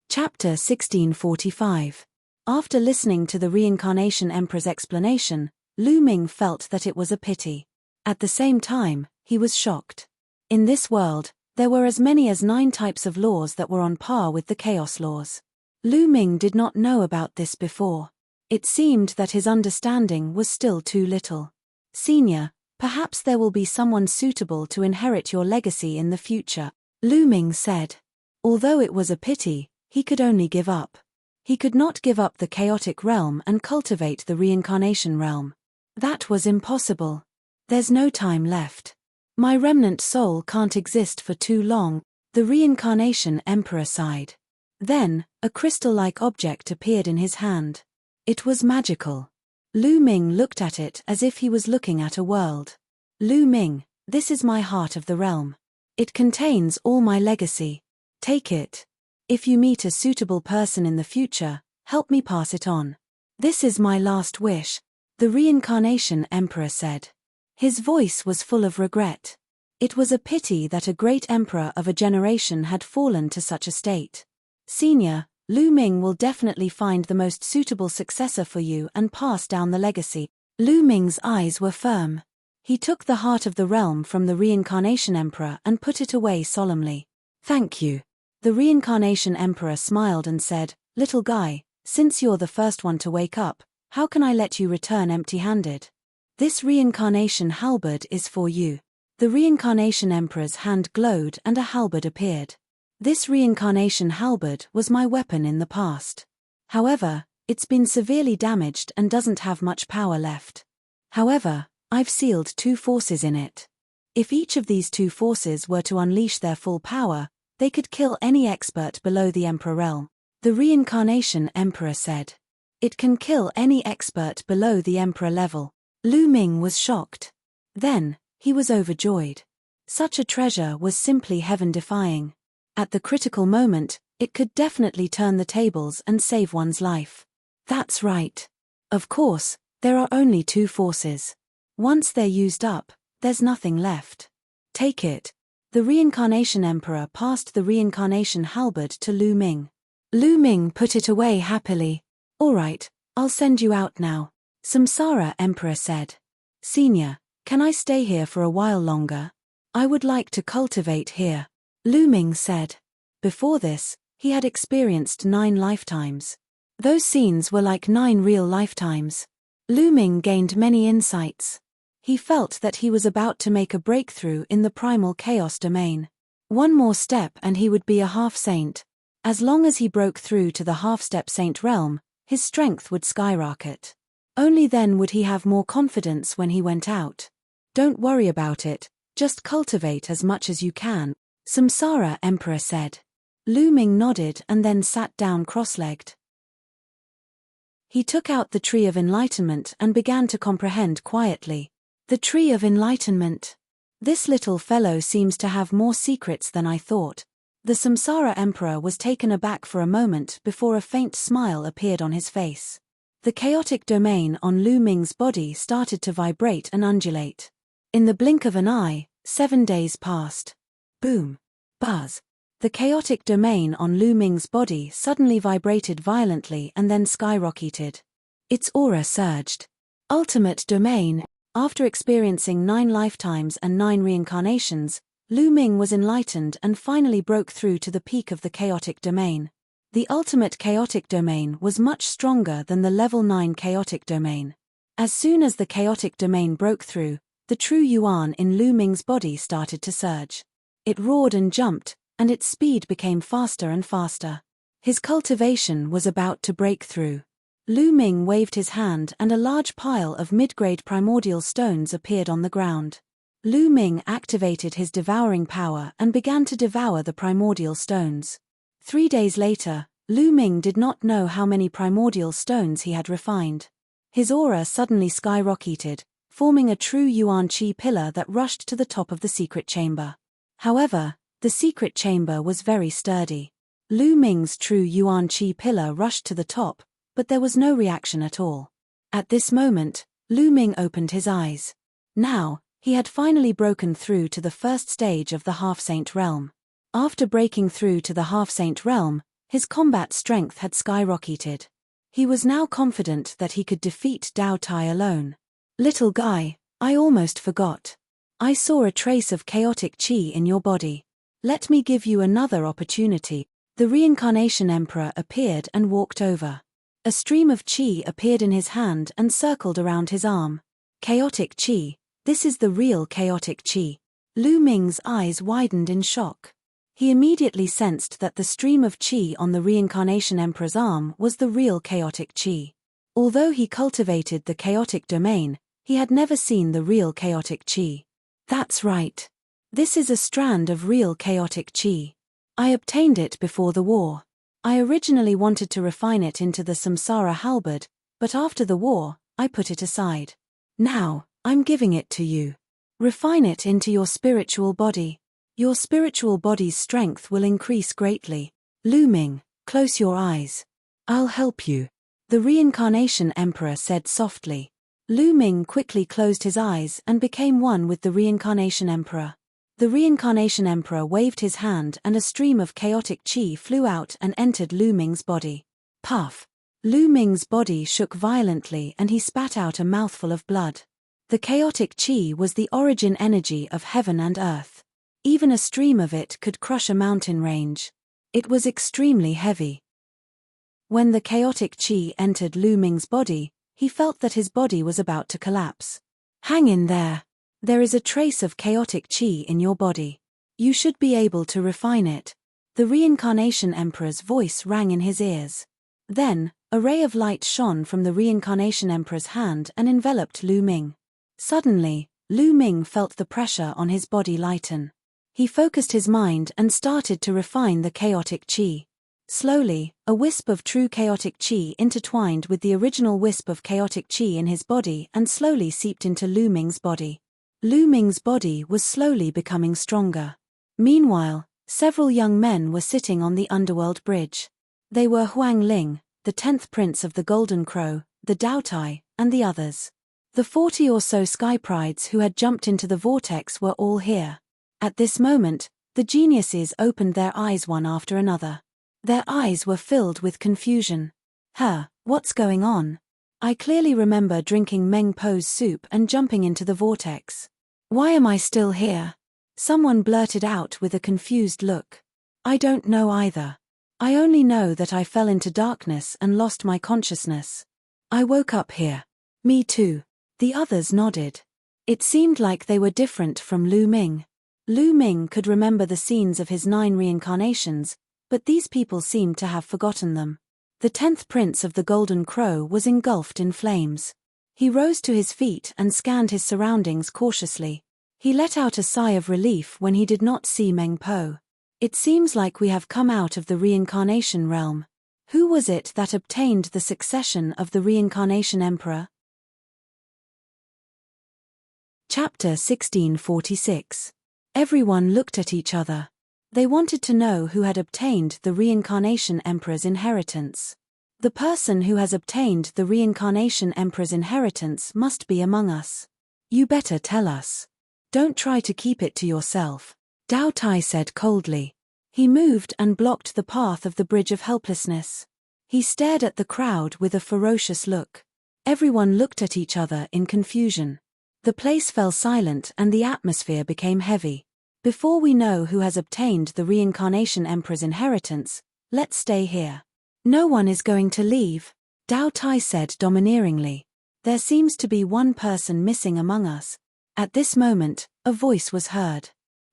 Chapter 1645. After listening to the Reincarnation Emperor's explanation, Lu Ming felt that it was a pity. At the same time, he was shocked. In this world, there were as many as 9 types of laws that were on par with the chaos laws. Lu Ming did not know about this before. It seemed that his understanding was still too little. Senior, perhaps there will be someone suitable to inherit your legacy in the future, Lu Ming said. Although it was a pity, he could only give up. He could not give up the chaotic realm and cultivate the reincarnation realm. That was impossible. There's no time left. My remnant soul can't exist for too long, the Reincarnation Emperor sighed. Then, a crystal-like object appeared in his hand. It was magical. Lu Ming looked at it as if he was looking at a world. Lu Ming, This is my heart of the realm. It contains all my legacy. Take it. If you meet a suitable person in the future, help me pass it on. This is my last wish, the reincarnation emperor said. His voice was full of regret. It was a pity that a great emperor of a generation had fallen to such a state. Senior, Lu Ming will definitely find the most suitable successor for you and pass down the legacy. Lu Ming's eyes were firm. He took the heart of the realm from the reincarnation emperor and put it away solemnly. Thank you. The reincarnation emperor smiled and said, Little guy, since you're the first one to wake up, how can I let you return empty-handed? This reincarnation halberd is for you. The reincarnation emperor's hand glowed and a halberd appeared. This reincarnation halberd was my weapon in the past. However, it's been severely damaged and doesn't have much power left. However, I've sealed 2 forces in it. If each of these 2 forces were to unleash their full power, they could kill any expert below the emperor realm. The reincarnation emperor said. It can kill any expert below the emperor level. Lu Ming was shocked. Then, he was overjoyed. Such a treasure was simply heaven-defying. At the critical moment, it could definitely turn the tables and save one's life. That's right. Of course, there are only 2 forces. Once they're used up, there's nothing left. Take it. The reincarnation emperor passed the reincarnation halberd to Lu Ming. Lu Ming put it away happily. All right, I'll send you out now. Samsara emperor said. Senior, can I stay here for a while longer? I would like to cultivate here. Lu Ming said. Before this, he had experienced 9 lifetimes. Those scenes were like 9 real lifetimes. Lu Ming gained many insights. He felt that he was about to make a breakthrough in the primal chaos domain. One more step and he would be a half-saint. As long as he broke through to the half-step saint realm, his strength would skyrocket. Only then would he have more confidence when he went out. Don't worry about it, just cultivate as much as you can, Samsara emperor said. Lu Ming nodded and then sat down cross-legged. He took out the tree of enlightenment and began to comprehend quietly. The tree of enlightenment. This little fellow seems to have more secrets than I thought. The Samsara emperor was taken aback for a moment before a faint smile appeared on his face. The chaotic domain on Lu Ming's body started to vibrate and undulate. In the blink of an eye, 7 days passed. Boom. Buzz. The chaotic domain on Lu Ming's body suddenly vibrated violently and then skyrocketed. Its aura surged. Ultimate domain. After experiencing 9 lifetimes and 9 reincarnations, Lu Ming was enlightened and finally broke through to the peak of the chaotic domain. The ultimate chaotic domain was much stronger than the level 9 chaotic domain. As soon as the chaotic domain broke through, the true yuan in Lu Ming's body started to surge. It roared and jumped, and its speed became faster and faster. His cultivation was about to break through. Lu Ming waved his hand and a large pile of mid-grade primordial stones appeared on the ground. Lu Ming activated his devouring power and began to devour the primordial stones. 3 days later, Lu Ming did not know how many primordial stones he had refined. His aura suddenly skyrocketed, forming a true yuan qi pillar that rushed to the top of the secret chamber. However, the secret chamber was very sturdy. Lu Ming's true yuan qi pillar rushed to the top, but there was no reaction at all. At this moment, Lu Ming opened his eyes. Now, he had finally broken through to the first stage of the half-saint realm. After breaking through to the half-saint realm, his combat strength had skyrocketed. He was now confident that he could defeat Dao Tai alone. Little guy, I almost forgot. I saw a trace of chaotic qi in your body. Let me give you another opportunity. The reincarnation emperor appeared and walked over. A stream of qi appeared in his hand and circled around his arm. Chaotic qi, this is the real chaotic qi. Lu Ming's eyes widened in shock. He immediately sensed that the stream of qi on the reincarnation emperor's arm was the real chaotic qi. Although he cultivated the chaotic domain, he had never seen the real chaotic qi. That's right. This is a strand of real chaotic qi. I obtained it before the war. I originally wanted to refine it into the Samsara halberd, but after the war, I put it aside. Now, I'm giving it to you. Refine it into your spiritual body. Your spiritual body's strength will increase greatly. Lu Ming, close your eyes. I'll help you. The Reincarnation Emperor said softly. Lu Ming quickly closed his eyes and became one with the Reincarnation Emperor. The Reincarnation Emperor waved his hand and a stream of chaotic qi flew out and entered Lu Ming's body. Puff! Lu Ming's body shook violently and he spat out a mouthful of blood. The chaotic qi was the origin energy of heaven and earth. Even a stream of it could crush a mountain range. It was extremely heavy. When the chaotic qi entered Lu Ming's body, he felt that his body was about to collapse. Hang in there. There is a trace of chaotic qi in your body. You should be able to refine it. The Reincarnation Emperor's voice rang in his ears. Then, a ray of light shone from the Reincarnation Emperor's hand and enveloped Lu Ming. Suddenly, Lu Ming felt the pressure on his body lighten. He focused his mind and started to refine the chaotic qi. Slowly, a wisp of true chaotic qi intertwined with the original wisp of chaotic qi in his body and slowly seeped into Lu Ming's body. Lu Ming's body was slowly becoming stronger. Meanwhile, several young men were sitting on the underworld bridge. They were Huang Ling, the 10th prince of the Golden Crow, the Daotai, and the others. The 40 or so sky prides who had jumped into the vortex were all here. At this moment, the geniuses opened their eyes one after another. Their eyes were filled with confusion. What's going on? I clearly remember drinking Meng Po's soup and jumping into the vortex. Why am I still here? Someone blurted out with a confused look. I don't know either. I only know that I fell into darkness and lost my consciousness. I woke up here. Me too. The others nodded. It seemed like they were different from Lu Ming. Lu Ming could remember the scenes of his 9 reincarnations, but these people seemed to have forgotten them. The 10th prince of the Golden Crow was engulfed in flames. He rose to his feet and scanned his surroundings cautiously. He let out a sigh of relief when he did not see Meng Po. It seems like we have come out of the reincarnation realm. Who was it that obtained the succession of the Reincarnation Emperor? Chapter 1646. Everyone looked at each other. They wanted to know who had obtained the Reincarnation Emperor's inheritance. The person who has obtained the Reincarnation Emperor's inheritance must be among us. You better tell us. Don't try to keep it to yourself, Dao Tai said coldly. He moved and blocked the path of the Bridge of Helplessness. He stared at the crowd with a ferocious look. Everyone looked at each other in confusion. The place fell silent and the atmosphere became heavy. Before we know who has obtained the Reincarnation Emperor's inheritance, let's stay here. No one is going to leave, Dao Tai said domineeringly. There seems to be one person missing among us. At this moment, a voice was heard.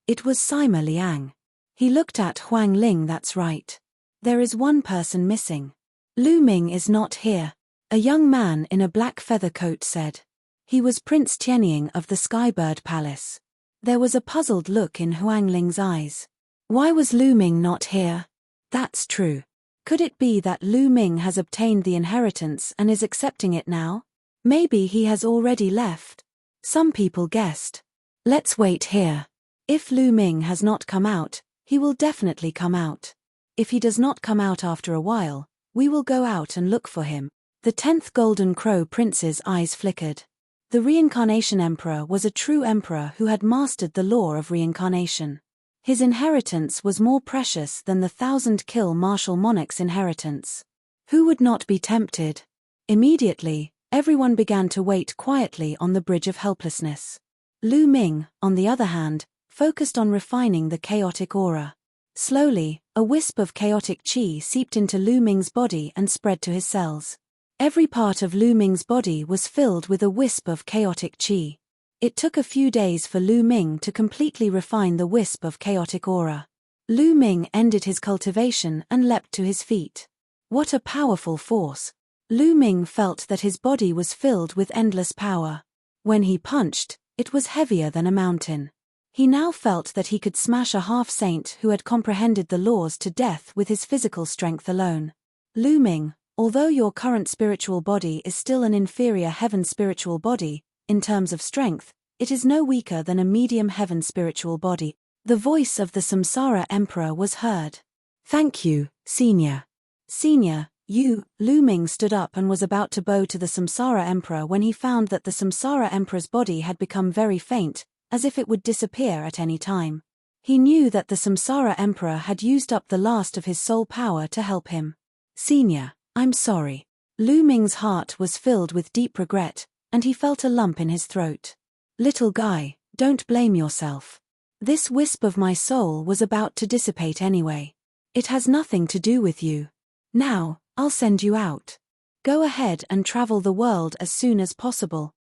It was Sima Liang. He looked at Huang Ling. That's right. There is one person missing. Lu Ming is not here, a young man in a black feather coat said. He was Prince Tianying of the Skybird Palace. There was a puzzled look in Huang Ling's eyes. Why was Lu Ming not here? That's true. Could it be that Lu Ming has obtained the inheritance and is accepting it now? Maybe he has already left. Some people guessed. Let's wait here. If Lu Ming has not come out, he will definitely come out. If he does not come out after a while, we will go out and look for him. The 10th Golden Crow Prince's eyes flickered. The Reincarnation Emperor was a true emperor who had mastered the law of reincarnation. His inheritance was more precious than the 1,000-kill martial monarch's inheritance. Who would not be tempted? Immediately, everyone began to wait quietly on the Bridge of Helplessness. Lu Ming, on the other hand, focused on refining the chaotic aura. Slowly, a wisp of chaotic qi seeped into Lu Ming's body and spread to his cells. Every part of Lu Ming's body was filled with a wisp of chaotic qi. It took a few days for Lu Ming to completely refine the wisp of chaotic aura. Lu Ming ended his cultivation and leapt to his feet. What a powerful force! Lu Ming felt that his body was filled with endless power. When he punched, it was heavier than a mountain. He now felt that he could smash a half-saint who had comprehended the laws to death with his physical strength alone. Lu Ming, although your current spiritual body is still an inferior heaven spiritual body, in terms of strength, it is no weaker than a medium heaven spiritual body. The voice of the Samsara Emperor was heard. Thank you, Senior. Senior, you. Lu Ming stood up and was about to bow to the Samsara Emperor when he found that the Samsara Emperor's body had become very faint, as if it would disappear at any time. He knew that the Samsara Emperor had used up the last of his soul power to help him. Senior, I'm sorry. Lu Ming's heart was filled with deep regret, and he felt a lump in his throat. Little guy, don't blame yourself. This wisp of my soul was about to dissipate anyway. It has nothing to do with you. Now, I'll send you out. Go ahead and travel the world as soon as possible.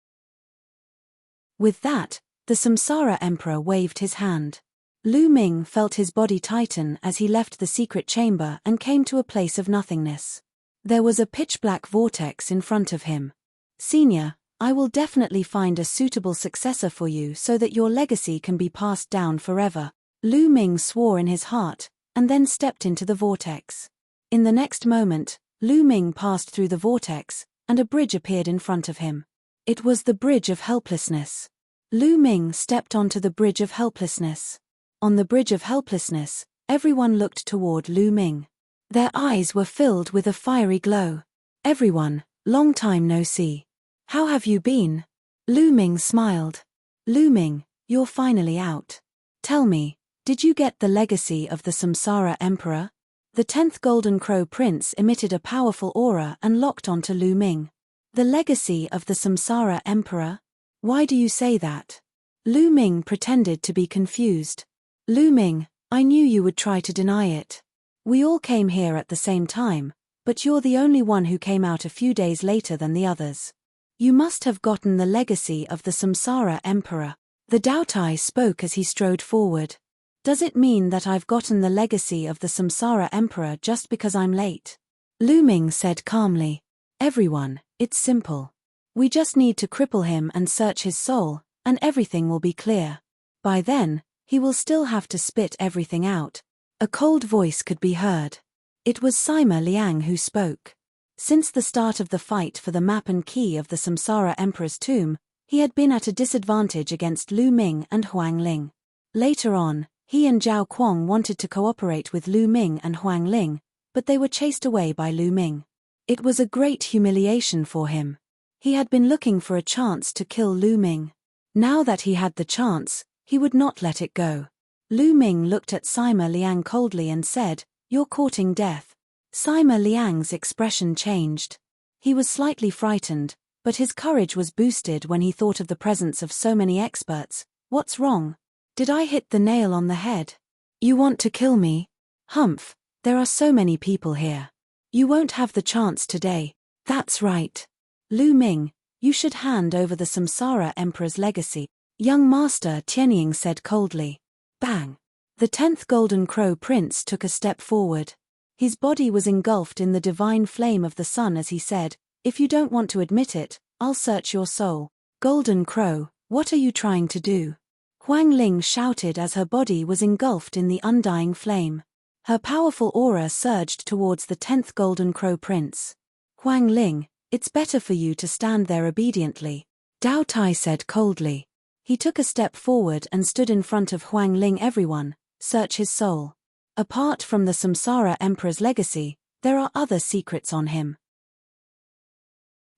With that, the Samsara Emperor waved his hand. Lu Ming felt his body tighten as he left the secret chamber and came to a place of nothingness. There was a pitch-black vortex in front of him. Senior, I will definitely find a suitable successor for you so that your legacy can be passed down forever. Lu Ming swore in his heart, and then stepped into the vortex. In the next moment, Lu Ming passed through the vortex, and a bridge appeared in front of him. It was the Bridge of Helplessness. Lu Ming stepped onto the Bridge of Helplessness. On the Bridge of Helplessness, everyone looked toward Lu Ming. Their eyes were filled with a fiery glow. Everyone, long time no see. How have you been? Lu Ming smiled. Lu Ming, you're finally out. Tell me, did you get the legacy of the Samsara Emperor? The 10th Golden Crow Prince emitted a powerful aura and locked onto Lu Ming. The legacy of the Samsara Emperor? Why do you say that? Lu Ming pretended to be confused. Lu Ming, I knew you would try to deny it. We all came here at the same time, but you're the only one who came out a few days later than the others. You must have gotten the legacy of the Samsara Emperor. The Daotai spoke as he strode forward. Does it mean that I've gotten the legacy of the Samsara Emperor just because I'm late? Lu Ming said calmly. Everyone, it's simple. We just need to cripple him and search his soul, and everything will be clear. By then, he will still have to spit everything out. A cold voice could be heard. It was Sima Liang who spoke. Since the start of the fight for the map and key of the Samsara Emperor's tomb, he had been at a disadvantage against Lu Ming and Huang Ling. Later on, he and Zhao Kuang wanted to cooperate with Lu Ming and Huang Ling, but they were chased away by Lu Ming. It was a great humiliation for him. He had been looking for a chance to kill Lu Ming. Now that he had the chance, he would not let it go. Lu Ming looked at Sima Liang coldly and said, "You're courting death." Sima Liang's expression changed. He was slightly frightened, but his courage was boosted when he thought of the presence of so many experts. What's wrong? Did I hit the nail on the head? You want to kill me? Humph, there are so many people here. You won't have the chance today. That's right. Lu Ming, you should hand over the Samsara Emperor's legacy. Young Master Tianying said coldly. Bang! The 10th Golden Crow Prince took a step forward. His body was engulfed in the divine flame of the sun as he said, "If you don't want to admit it, I'll search your soul." Golden Crow, what are you trying to do? Huang Ling shouted as her body was engulfed in the undying flame. Her powerful aura surged towards the 10th Golden Crow Prince. Huang Ling, it's better for you to stand there obediently. Dao Tai said coldly. He took a step forward and stood in front of Huang Ling. Everyone, search his soul. Apart from the Samsara Emperor's legacy, there are other secrets on him.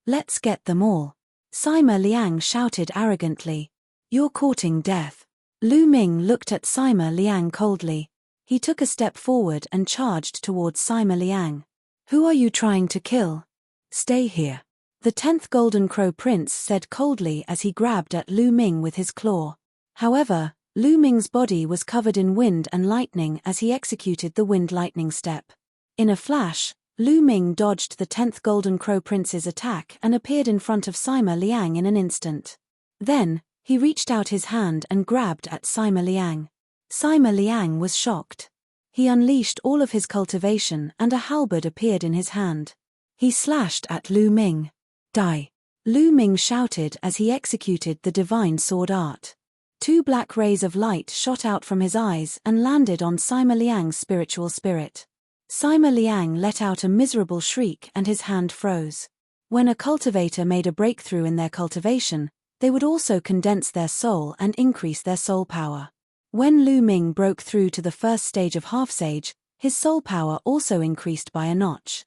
Let's get them all. Sima Liang shouted arrogantly. You're courting death. Lu Ming looked at Sima Liang coldly. He took a step forward and charged towards Sima Liang. Who are you trying to kill? Stay here. The 10th Golden Crow Prince said coldly as he grabbed at Lu Ming with his claw. However, Lu Ming's body was covered in wind and lightning as he executed the wind-lightning step. In a flash, Lu Ming dodged the 10th Golden Crow Prince's attack and appeared in front of Sima Liang in an instant. Then, he reached out his hand and grabbed at Sima Liang. Sima Liang was shocked. He unleashed all of his cultivation and a halberd appeared in his hand. He slashed at Lu Ming. Die! Lu Ming shouted as he executed the divine sword art. 2 black rays of light shot out from his eyes and landed on Sima Liang's spiritual spirit. Sima Liang let out a miserable shriek and his hand froze. When a cultivator made a breakthrough in their cultivation, they would also condense their soul and increase their soul power. When Lu Ming broke through to the first stage of half-sage, his soul power also increased by a notch.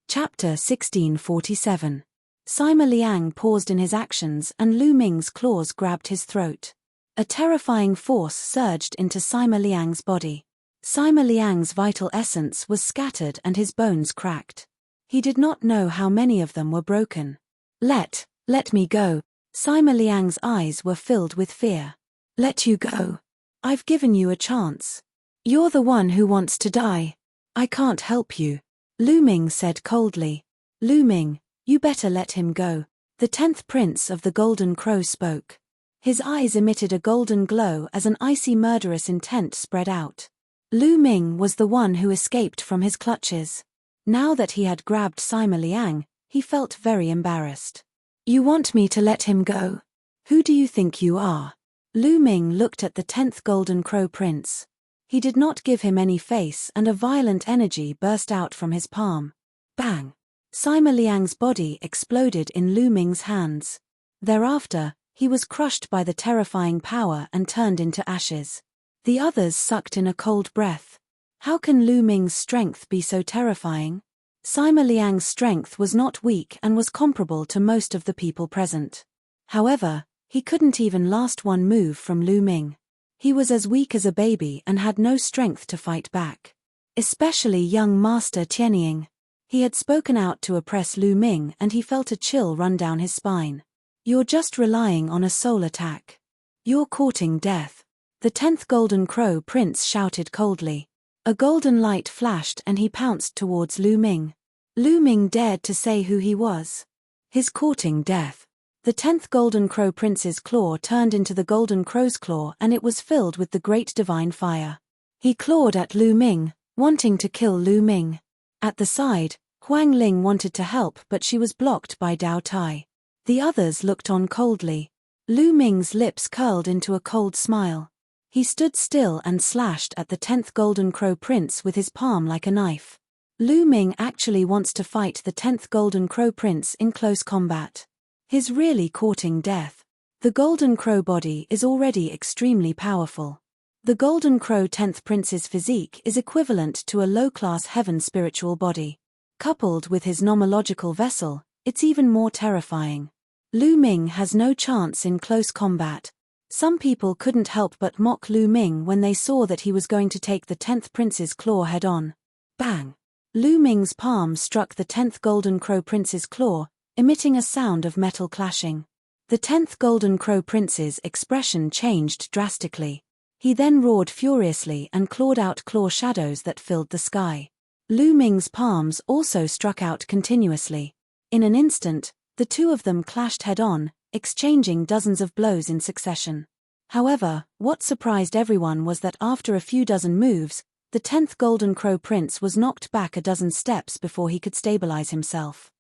Chapter 1647. Sima Liang paused in his actions and Lu Ming's claws grabbed his throat. A terrifying force surged into Sima Liang's body. Sima Liang's vital essence was scattered and his bones cracked. He did not know how many of them were broken. Let me go. Sima Liang's eyes were filled with fear. Let you go? I've given you a chance. You're the one who wants to die. I can't help you. Lu Ming said coldly. Lu Ming, you better let him go. The 10th prince of the Golden Crow spoke. His eyes emitted a golden glow as an icy murderous intent spread out. Lu Ming was the one who escaped from his clutches. Now that he had grabbed Sima Liang, he felt very embarrassed. You want me to let him go? Who do you think you are? Lu Ming looked at the 10th Golden Crow Prince. He did not give him any face and a violent energy burst out from his palm. Bang! Sima Liang's body exploded in Lu Ming's hands. Thereafter, he was crushed by the terrifying power and turned into ashes. The others sucked in a cold breath. How can Lu Ming's strength be so terrifying? Sima Liang's strength was not weak and was comparable to most of the people present. However, he couldn't even last one move from Lu Ming. He was as weak as a baby and had no strength to fight back. Especially young Master Tianying. He had spoken out to oppress Lu Ming and he felt a chill run down his spine. You're just relying on a soul attack. You're courting death. The 10th Golden Crow Prince shouted coldly. A golden light flashed and he pounced towards Lu Ming. Lu Ming dared to say who he was. His courting death. The 10th Golden Crow Prince's claw turned into the Golden Crow's claw and it was filled with the great divine fire. He clawed at Lu Ming, wanting to kill Lu Ming. At the side, Huang Ling wanted to help but she was blocked by Dao Tai. The others looked on coldly. Lu Ming's lips curled into a cold smile. He stood still and slashed at the 10th Golden Crow Prince with his palm like a knife. Lu Ming actually wants to fight the 10th Golden Crow Prince in close combat. He's really courting death. The Golden Crow body is already extremely powerful. The Golden Crow 10th Prince's physique is equivalent to a low-class heaven spiritual body. Coupled with his nomological vessel, it's even more terrifying. Lu Ming has no chance in close combat. Some people couldn't help but mock Lu Ming when they saw that he was going to take the 10th Prince's claw head-on. Bang! Lu Ming's palm struck the 10th Golden Crow Prince's claw, emitting a sound of metal clashing. The 10th Golden Crow Prince's expression changed drastically. He then roared furiously and clawed out claw shadows that filled the sky. Lu Ming's palms also struck out continuously. In an instant, the two of them clashed head-on, exchanging dozens of blows in succession. However, what surprised everyone was that after a few dozen moves, the 10th Golden Crow Prince was knocked back a dozen steps before he could stabilize himself.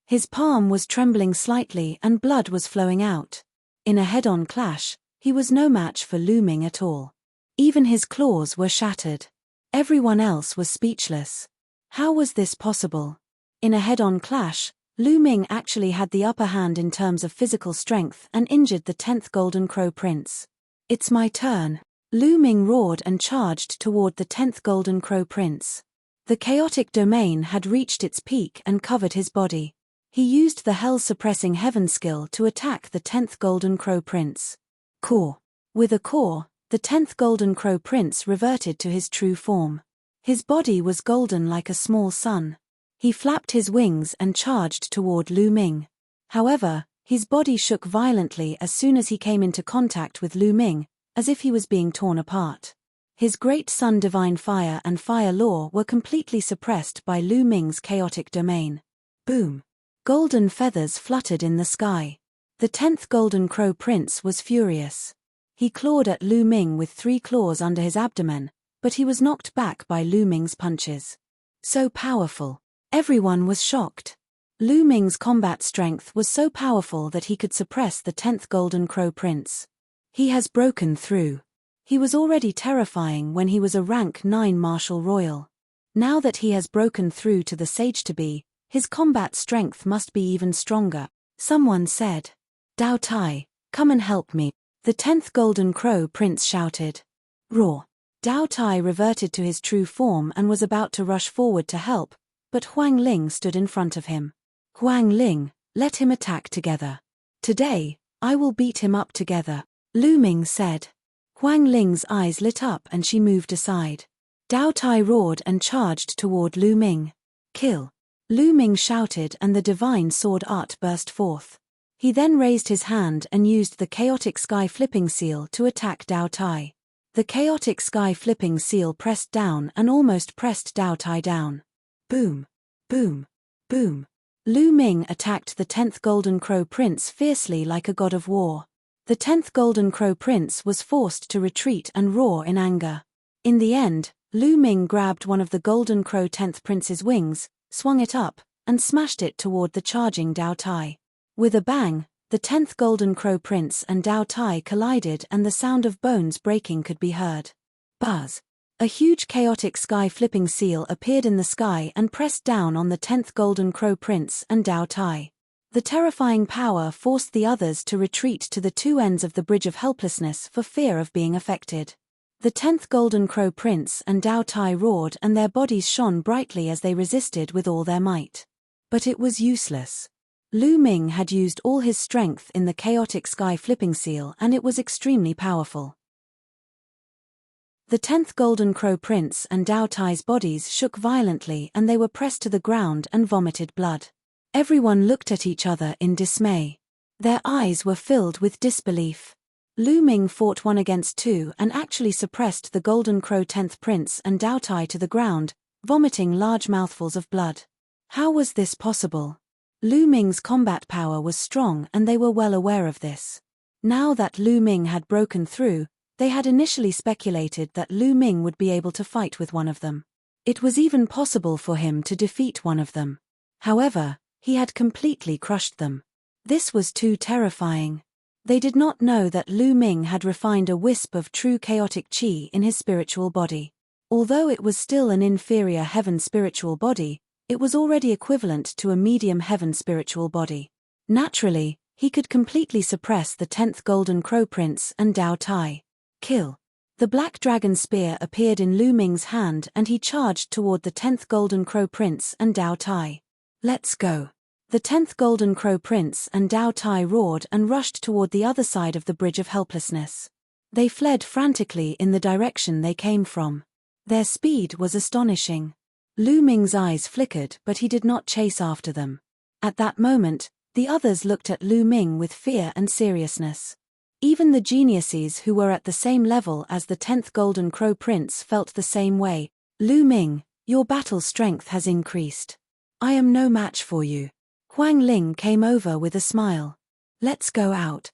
His palm was trembling slightly and blood was flowing out. In a head-on clash, he was no match for Lu Ming at all. Even his claws were shattered. Everyone else was speechless. How was this possible? In a head-on clash, Lu Ming actually had the upper hand in terms of physical strength and injured the 10th Golden Crow Prince. It's my turn. Lu Ming roared and charged toward the 10th Golden Crow Prince. The chaotic domain had reached its peak and covered his body. He used the hell-suppressing heaven skill to attack the 10th Golden Crow Prince. Caw. With a caw, the 10th Golden Crow Prince reverted to his true form. His body was golden like a small sun. He flapped his wings and charged toward Lu Ming. However, his body shook violently as soon as he came into contact with Lu Ming, as if he was being torn apart. His great sun divine fire and fire law were completely suppressed by Lu Ming's chaotic domain. Boom! Golden feathers fluttered in the sky. The 10th Golden Crow Prince was furious. He clawed at Lu Ming with 3 claws under his abdomen, but he was knocked back by Lu Ming's punches. So powerful. Everyone was shocked. Lu Ming's combat strength was so powerful that he could suppress the 10th Golden Crow Prince. He has broken through. He was already terrifying when he was a rank 9 Martial Royal. Now that he has broken through to the Sage-to-be, His combat strength must be even stronger. Someone said. Dao Tai, come and help me. The 10th Golden Crow Prince shouted. Roar. Dao Tai reverted to his true form and was about to rush forward to help, but Huang Ling stood in front of him. Huang Ling, let him attack together. Today, I will beat him up together, Lu Ming said. Huang Ling's eyes lit up and she moved aside. Dao Tai roared and charged toward Lu Ming. Kill. Lu Ming shouted and the divine sword art burst forth. He then raised his hand and used the chaotic sky flipping seal to attack Dao Tai. The chaotic sky flipping seal pressed down and almost pressed Dao Tai down. Boom. Boom. Boom. Lu Ming attacked the 10th Golden Crow Prince fiercely like a god of war. The 10th Golden Crow Prince was forced to retreat and roar in anger. In the end, Lu Ming grabbed one of the Golden Crow 10th Prince's wings, swung it up, and smashed it toward the charging Dao Tai. With a bang, the 10th Golden Crow Prince and Dao Tai collided and the sound of bones breaking could be heard. Buzz. A huge chaotic sky flipping seal appeared in the sky and pressed down on the 10th Golden Crow Prince and Dao Tai. The terrifying power forced the others to retreat to the two ends of the Bridge of Helplessness for fear of being affected. The 10th Golden Crow Prince and Dao Tai roared and their bodies shone brightly as they resisted with all their might. But it was useless. Lu Ming had used all his strength in the chaotic sky flipping seal and it was extremely powerful. The 10th Golden Crow Prince and Dao Tai's bodies shook violently and they were pressed to the ground and vomited blood. Everyone looked at each other in dismay. Their eyes were filled with disbelief. Lu Ming fought 1 against 2 and actually suppressed the Golden Crow 10th Prince and Dao Tai to the ground, vomiting large mouthfuls of blood. How was this possible? Lu Ming's combat power was strong and they were well aware of this. Now that Lu Ming had broken through, they had initially speculated that Lu Ming would be able to fight with one of them. It was even possible for him to defeat one of them. However, he had completely crushed them. This was too terrifying. They did not know that Lu Ming had refined a wisp of true chaotic qi in his spiritual body. Although it was still an inferior heaven spiritual body, it was already equivalent to a medium heaven spiritual body. Naturally, he could completely suppress the 10th Golden Crow Prince and Dao Tai. Kill. The black dragon spear appeared in Lu Ming's hand and he charged toward the 10th Golden Crow Prince and Dao Tai. Let's go. The 10th Golden Crow Prince and Dao Tai roared and rushed toward the other side of the Bridge of Helplessness. They fled frantically in the direction they came from. Their speed was astonishing. Lu Ming's eyes flickered but he did not chase after them. At that moment, the others looked at Lu Ming with fear and seriousness. Even the geniuses who were at the same level as the 10th Golden Crow Prince felt the same way. Lu Ming, your battle strength has increased. I am no match for you. Huang Ling came over with a smile. Let's go out.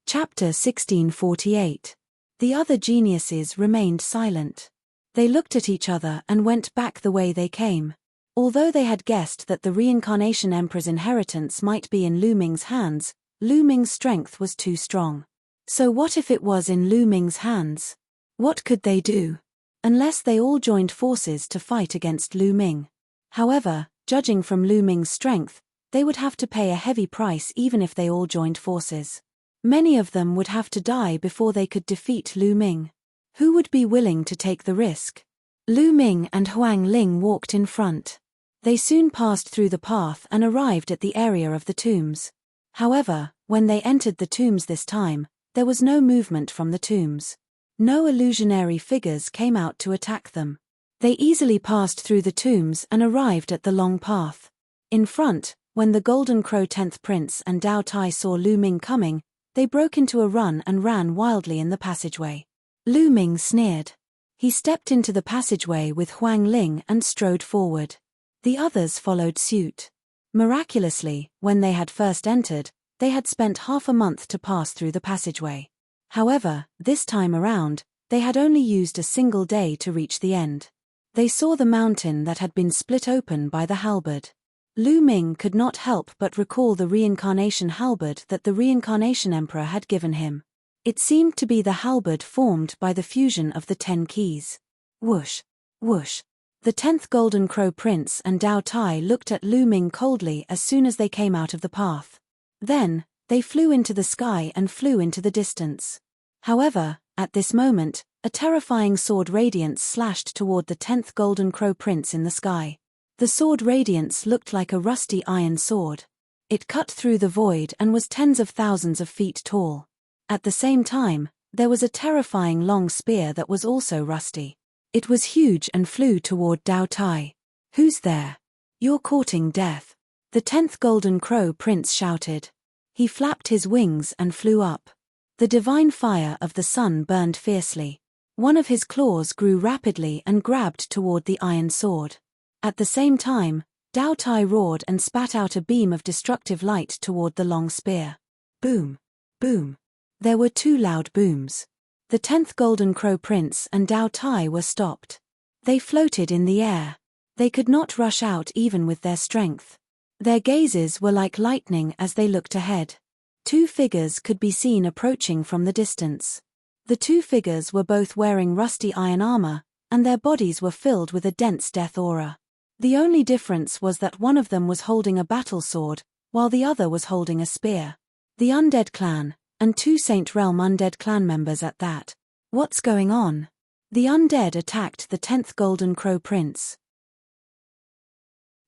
Chapter 1648. The other geniuses remained silent. They looked at each other and went back the way they came. Although they had guessed that the Reincarnation Emperor's inheritance might be in Lu Ming's hands, Lu Ming's strength was too strong. So what if it was in Lu Ming's hands? What could they do? Unless they all joined forces to fight against Lu Ming. However, judging from Lu Ming's strength, they would have to pay a heavy price even if they all joined forces. Many of them would have to die before they could defeat Lu Ming. Who would be willing to take the risk? Lu Ming and Huang Ling walked in front. They soon passed through the path and arrived at the area of the tombs. However, when they entered the tombs this time, there was no movement from the tombs. No illusionary figures came out to attack them. They easily passed through the tombs and arrived at the long path. In front, when the Golden Crow 10th Prince and Dao Tai saw Lu Ming coming, they broke into a run and ran wildly in the passageway. Lu Ming sneered. He stepped into the passageway with Huang Ling and strode forward. The others followed suit. Miraculously, when they had first entered, they had spent half a month to pass through the passageway. However, this time around, they had only used a single day to reach the end. They saw the mountain that had been split open by the halberd. Lu Ming could not help but recall the reincarnation halberd that the Reincarnation Emperor had given him. It seemed to be the halberd formed by the fusion of the 10 keys. Whoosh! Whoosh! The 10th Golden Crow Prince and Dao Tai looked at Lu Ming coldly as soon as they came out of the path. Then, they flew into the sky and flew into the distance. However, at this moment, a terrifying sword radiance slashed toward the 10th Golden Crow Prince in the sky. The sword radiance looked like a rusty iron sword. It cut through the void and was tens of thousands of feet tall. At the same time, there was a terrifying long spear that was also rusty. It was huge and flew toward Dao Tai. "Who's there? You're courting death," the 10th Golden Crow Prince shouted. He flapped his wings and flew up. The divine fire of the sun burned fiercely. One of his claws grew rapidly and grabbed toward the iron sword. At the same time, Dao Tai roared and spat out a beam of destructive light toward the long spear. Boom! Boom! There were two loud booms. The 10th Golden Crow Prince and Dao Tai were stopped. They floated in the air. They could not rush out even with their strength. Their gazes were like lightning as they looked ahead. Two figures could be seen approaching from the distance. The two figures were both wearing rusty iron armor, and their bodies were filled with a dense death aura. The only difference was that one of them was holding a battle sword, while the other was holding a spear. The Undead Clan, and two Saint Realm Undead Clan members at that. What's going on? The undead attacked the 10th Golden Crow Prince.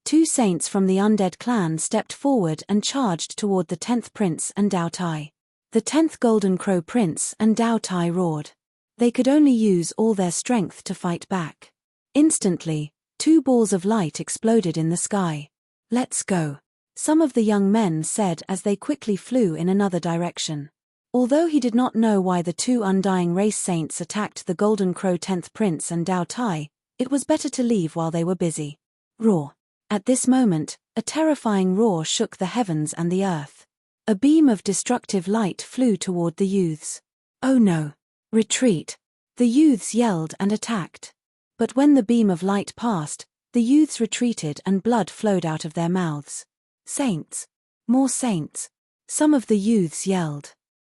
Two saints from the Undead Clan stepped forward and charged toward the 10th Prince and Dao Tai. The 10th Golden Crow Prince and Dao Tai roared. They could only use all their strength to fight back. Instantly, two balls of light exploded in the sky. "Let's go," some of the young men said as they quickly flew in another direction. Although he did not know why the two Undying Race Saints attacked the Golden Crow 10th Prince and Dao Tai, it was better to leave while they were busy. Roar! At this moment, a terrifying roar shook the heavens and the earth. A beam of destructive light flew toward the youths. "Oh no! Retreat!" The youths yelled and attacked. But when the beam of light passed, the youths retreated and blood flowed out of their mouths. "Saints! More saints!" Some of the youths yelled.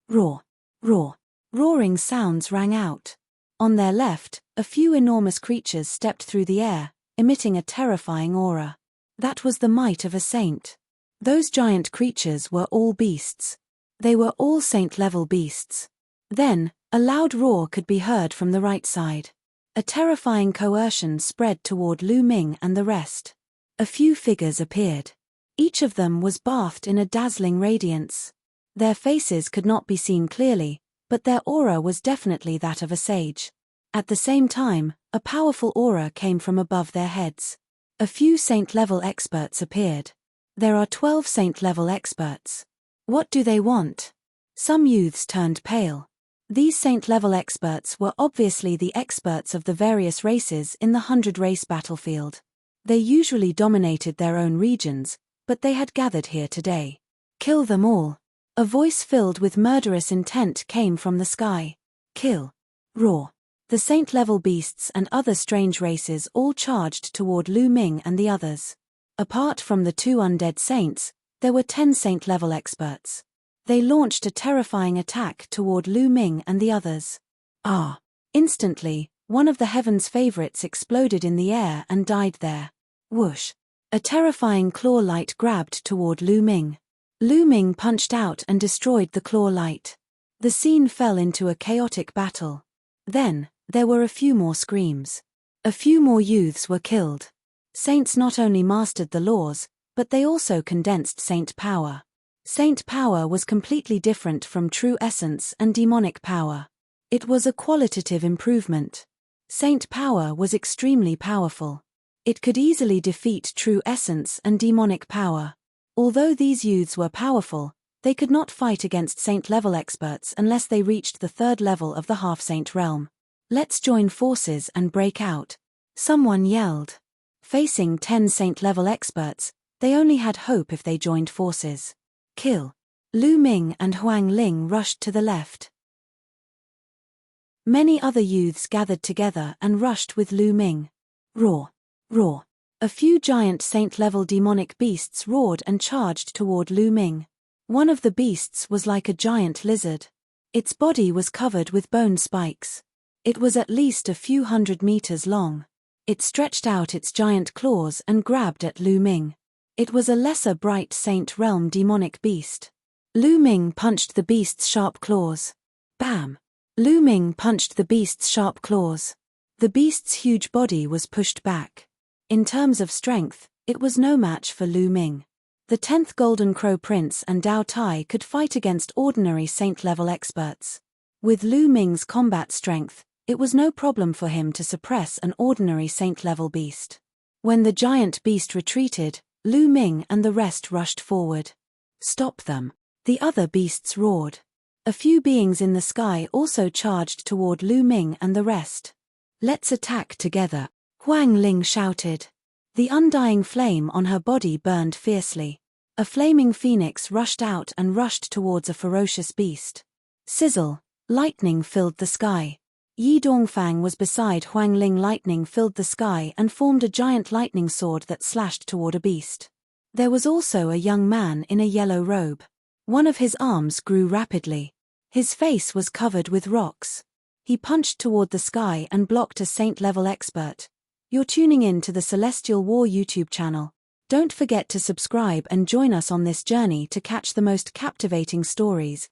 Roar! Roar! Roaring sounds rang out. On their left, a few enormous creatures stepped through the air, emitting a terrifying aura. That was the might of a saint. Those giant creatures were all beasts. They were all saint-level beasts. Then, a loud roar could be heard from the right side. A terrifying coercion spread toward Lu Ming and the rest. A few figures appeared. Each of them was bathed in a dazzling radiance. Their faces could not be seen clearly, but their aura was definitely that of a sage. At the same time, a powerful aura came from above their heads. A few saint-level experts appeared. There are 12 saint-level experts. What do they want? Some youths turned pale. These saint-level experts were obviously the experts of the various races in the 100-race battlefield. They usually dominated their own regions, but they had gathered here today. "Kill them all." A voice filled with murderous intent came from the sky. "Kill." Roar. The saint-level beasts and other strange races all charged toward Lu Ming and the others. Apart from the two undead saints, there were 10 saint-level experts. They launched a terrifying attack toward Lu Ming and the others. Ah! Instantly, one of the heaven's favorites exploded in the air and died there. Whoosh! A terrifying claw light grabbed toward Lu Ming. Lu Ming punched out and destroyed the claw light. The scene fell into a chaotic battle. Then, there were a few more screams. A few more youths were killed. Saints not only mastered the laws, but they also condensed saint power. Saint power was completely different from true essence and demonic power. It was a qualitative improvement. Saint power was extremely powerful. It could easily defeat true essence and demonic power. Although these youths were powerful, they could not fight against saint-level experts unless they reached the 3rd level of the half-saint realm. "Let's join forces and break out," someone yelled. Facing 10 saint-level experts, they only had hope if they joined forces. "Kill." Lu Ming and Huang Ling rushed to the left. Many other youths gathered together and rushed with Lu Ming. Roar! Roar! A few giant saint-level demonic beasts roared and charged toward Lu Ming. One of the beasts was like a giant lizard. Its body was covered with bone spikes. It was at least a few hundred meters long. It stretched out its giant claws and grabbed at Lu Ming. It was a lesser bright Saint Realm demonic beast. Lu Ming punched the beast's sharp claws. Bam! Lu Ming punched the beast's sharp claws. The beast's huge body was pushed back. In terms of strength, it was no match for Lu Ming. The 10th Golden Crow Prince and Dao Tai could fight against ordinary saint-level experts. With Lu Ming's combat strength, it was no problem for him to suppress an ordinary saint-level beast. When the giant beast retreated, Lu Ming and the rest rushed forward. "Stop them!" the other beasts roared. A few beings in the sky also charged toward Lu Ming and the rest. "Let's attack together," Huang Ling shouted. The undying flame on her body burned fiercely. A flaming phoenix rushed out and rushed towards a ferocious beast. Sizzle! Lightning filled the sky. Yi Dongfang was beside Huang Ling. Lightning filled the sky and formed a giant lightning sword that slashed toward a beast. There was also a young man in a yellow robe. One of his arms grew rapidly. His face was covered with rocks. He punched toward the sky and blocked a saint-level expert. You're tuning in to the Celestial War YouTube channel. Don't forget to subscribe and join us on this journey to catch the most captivating stories,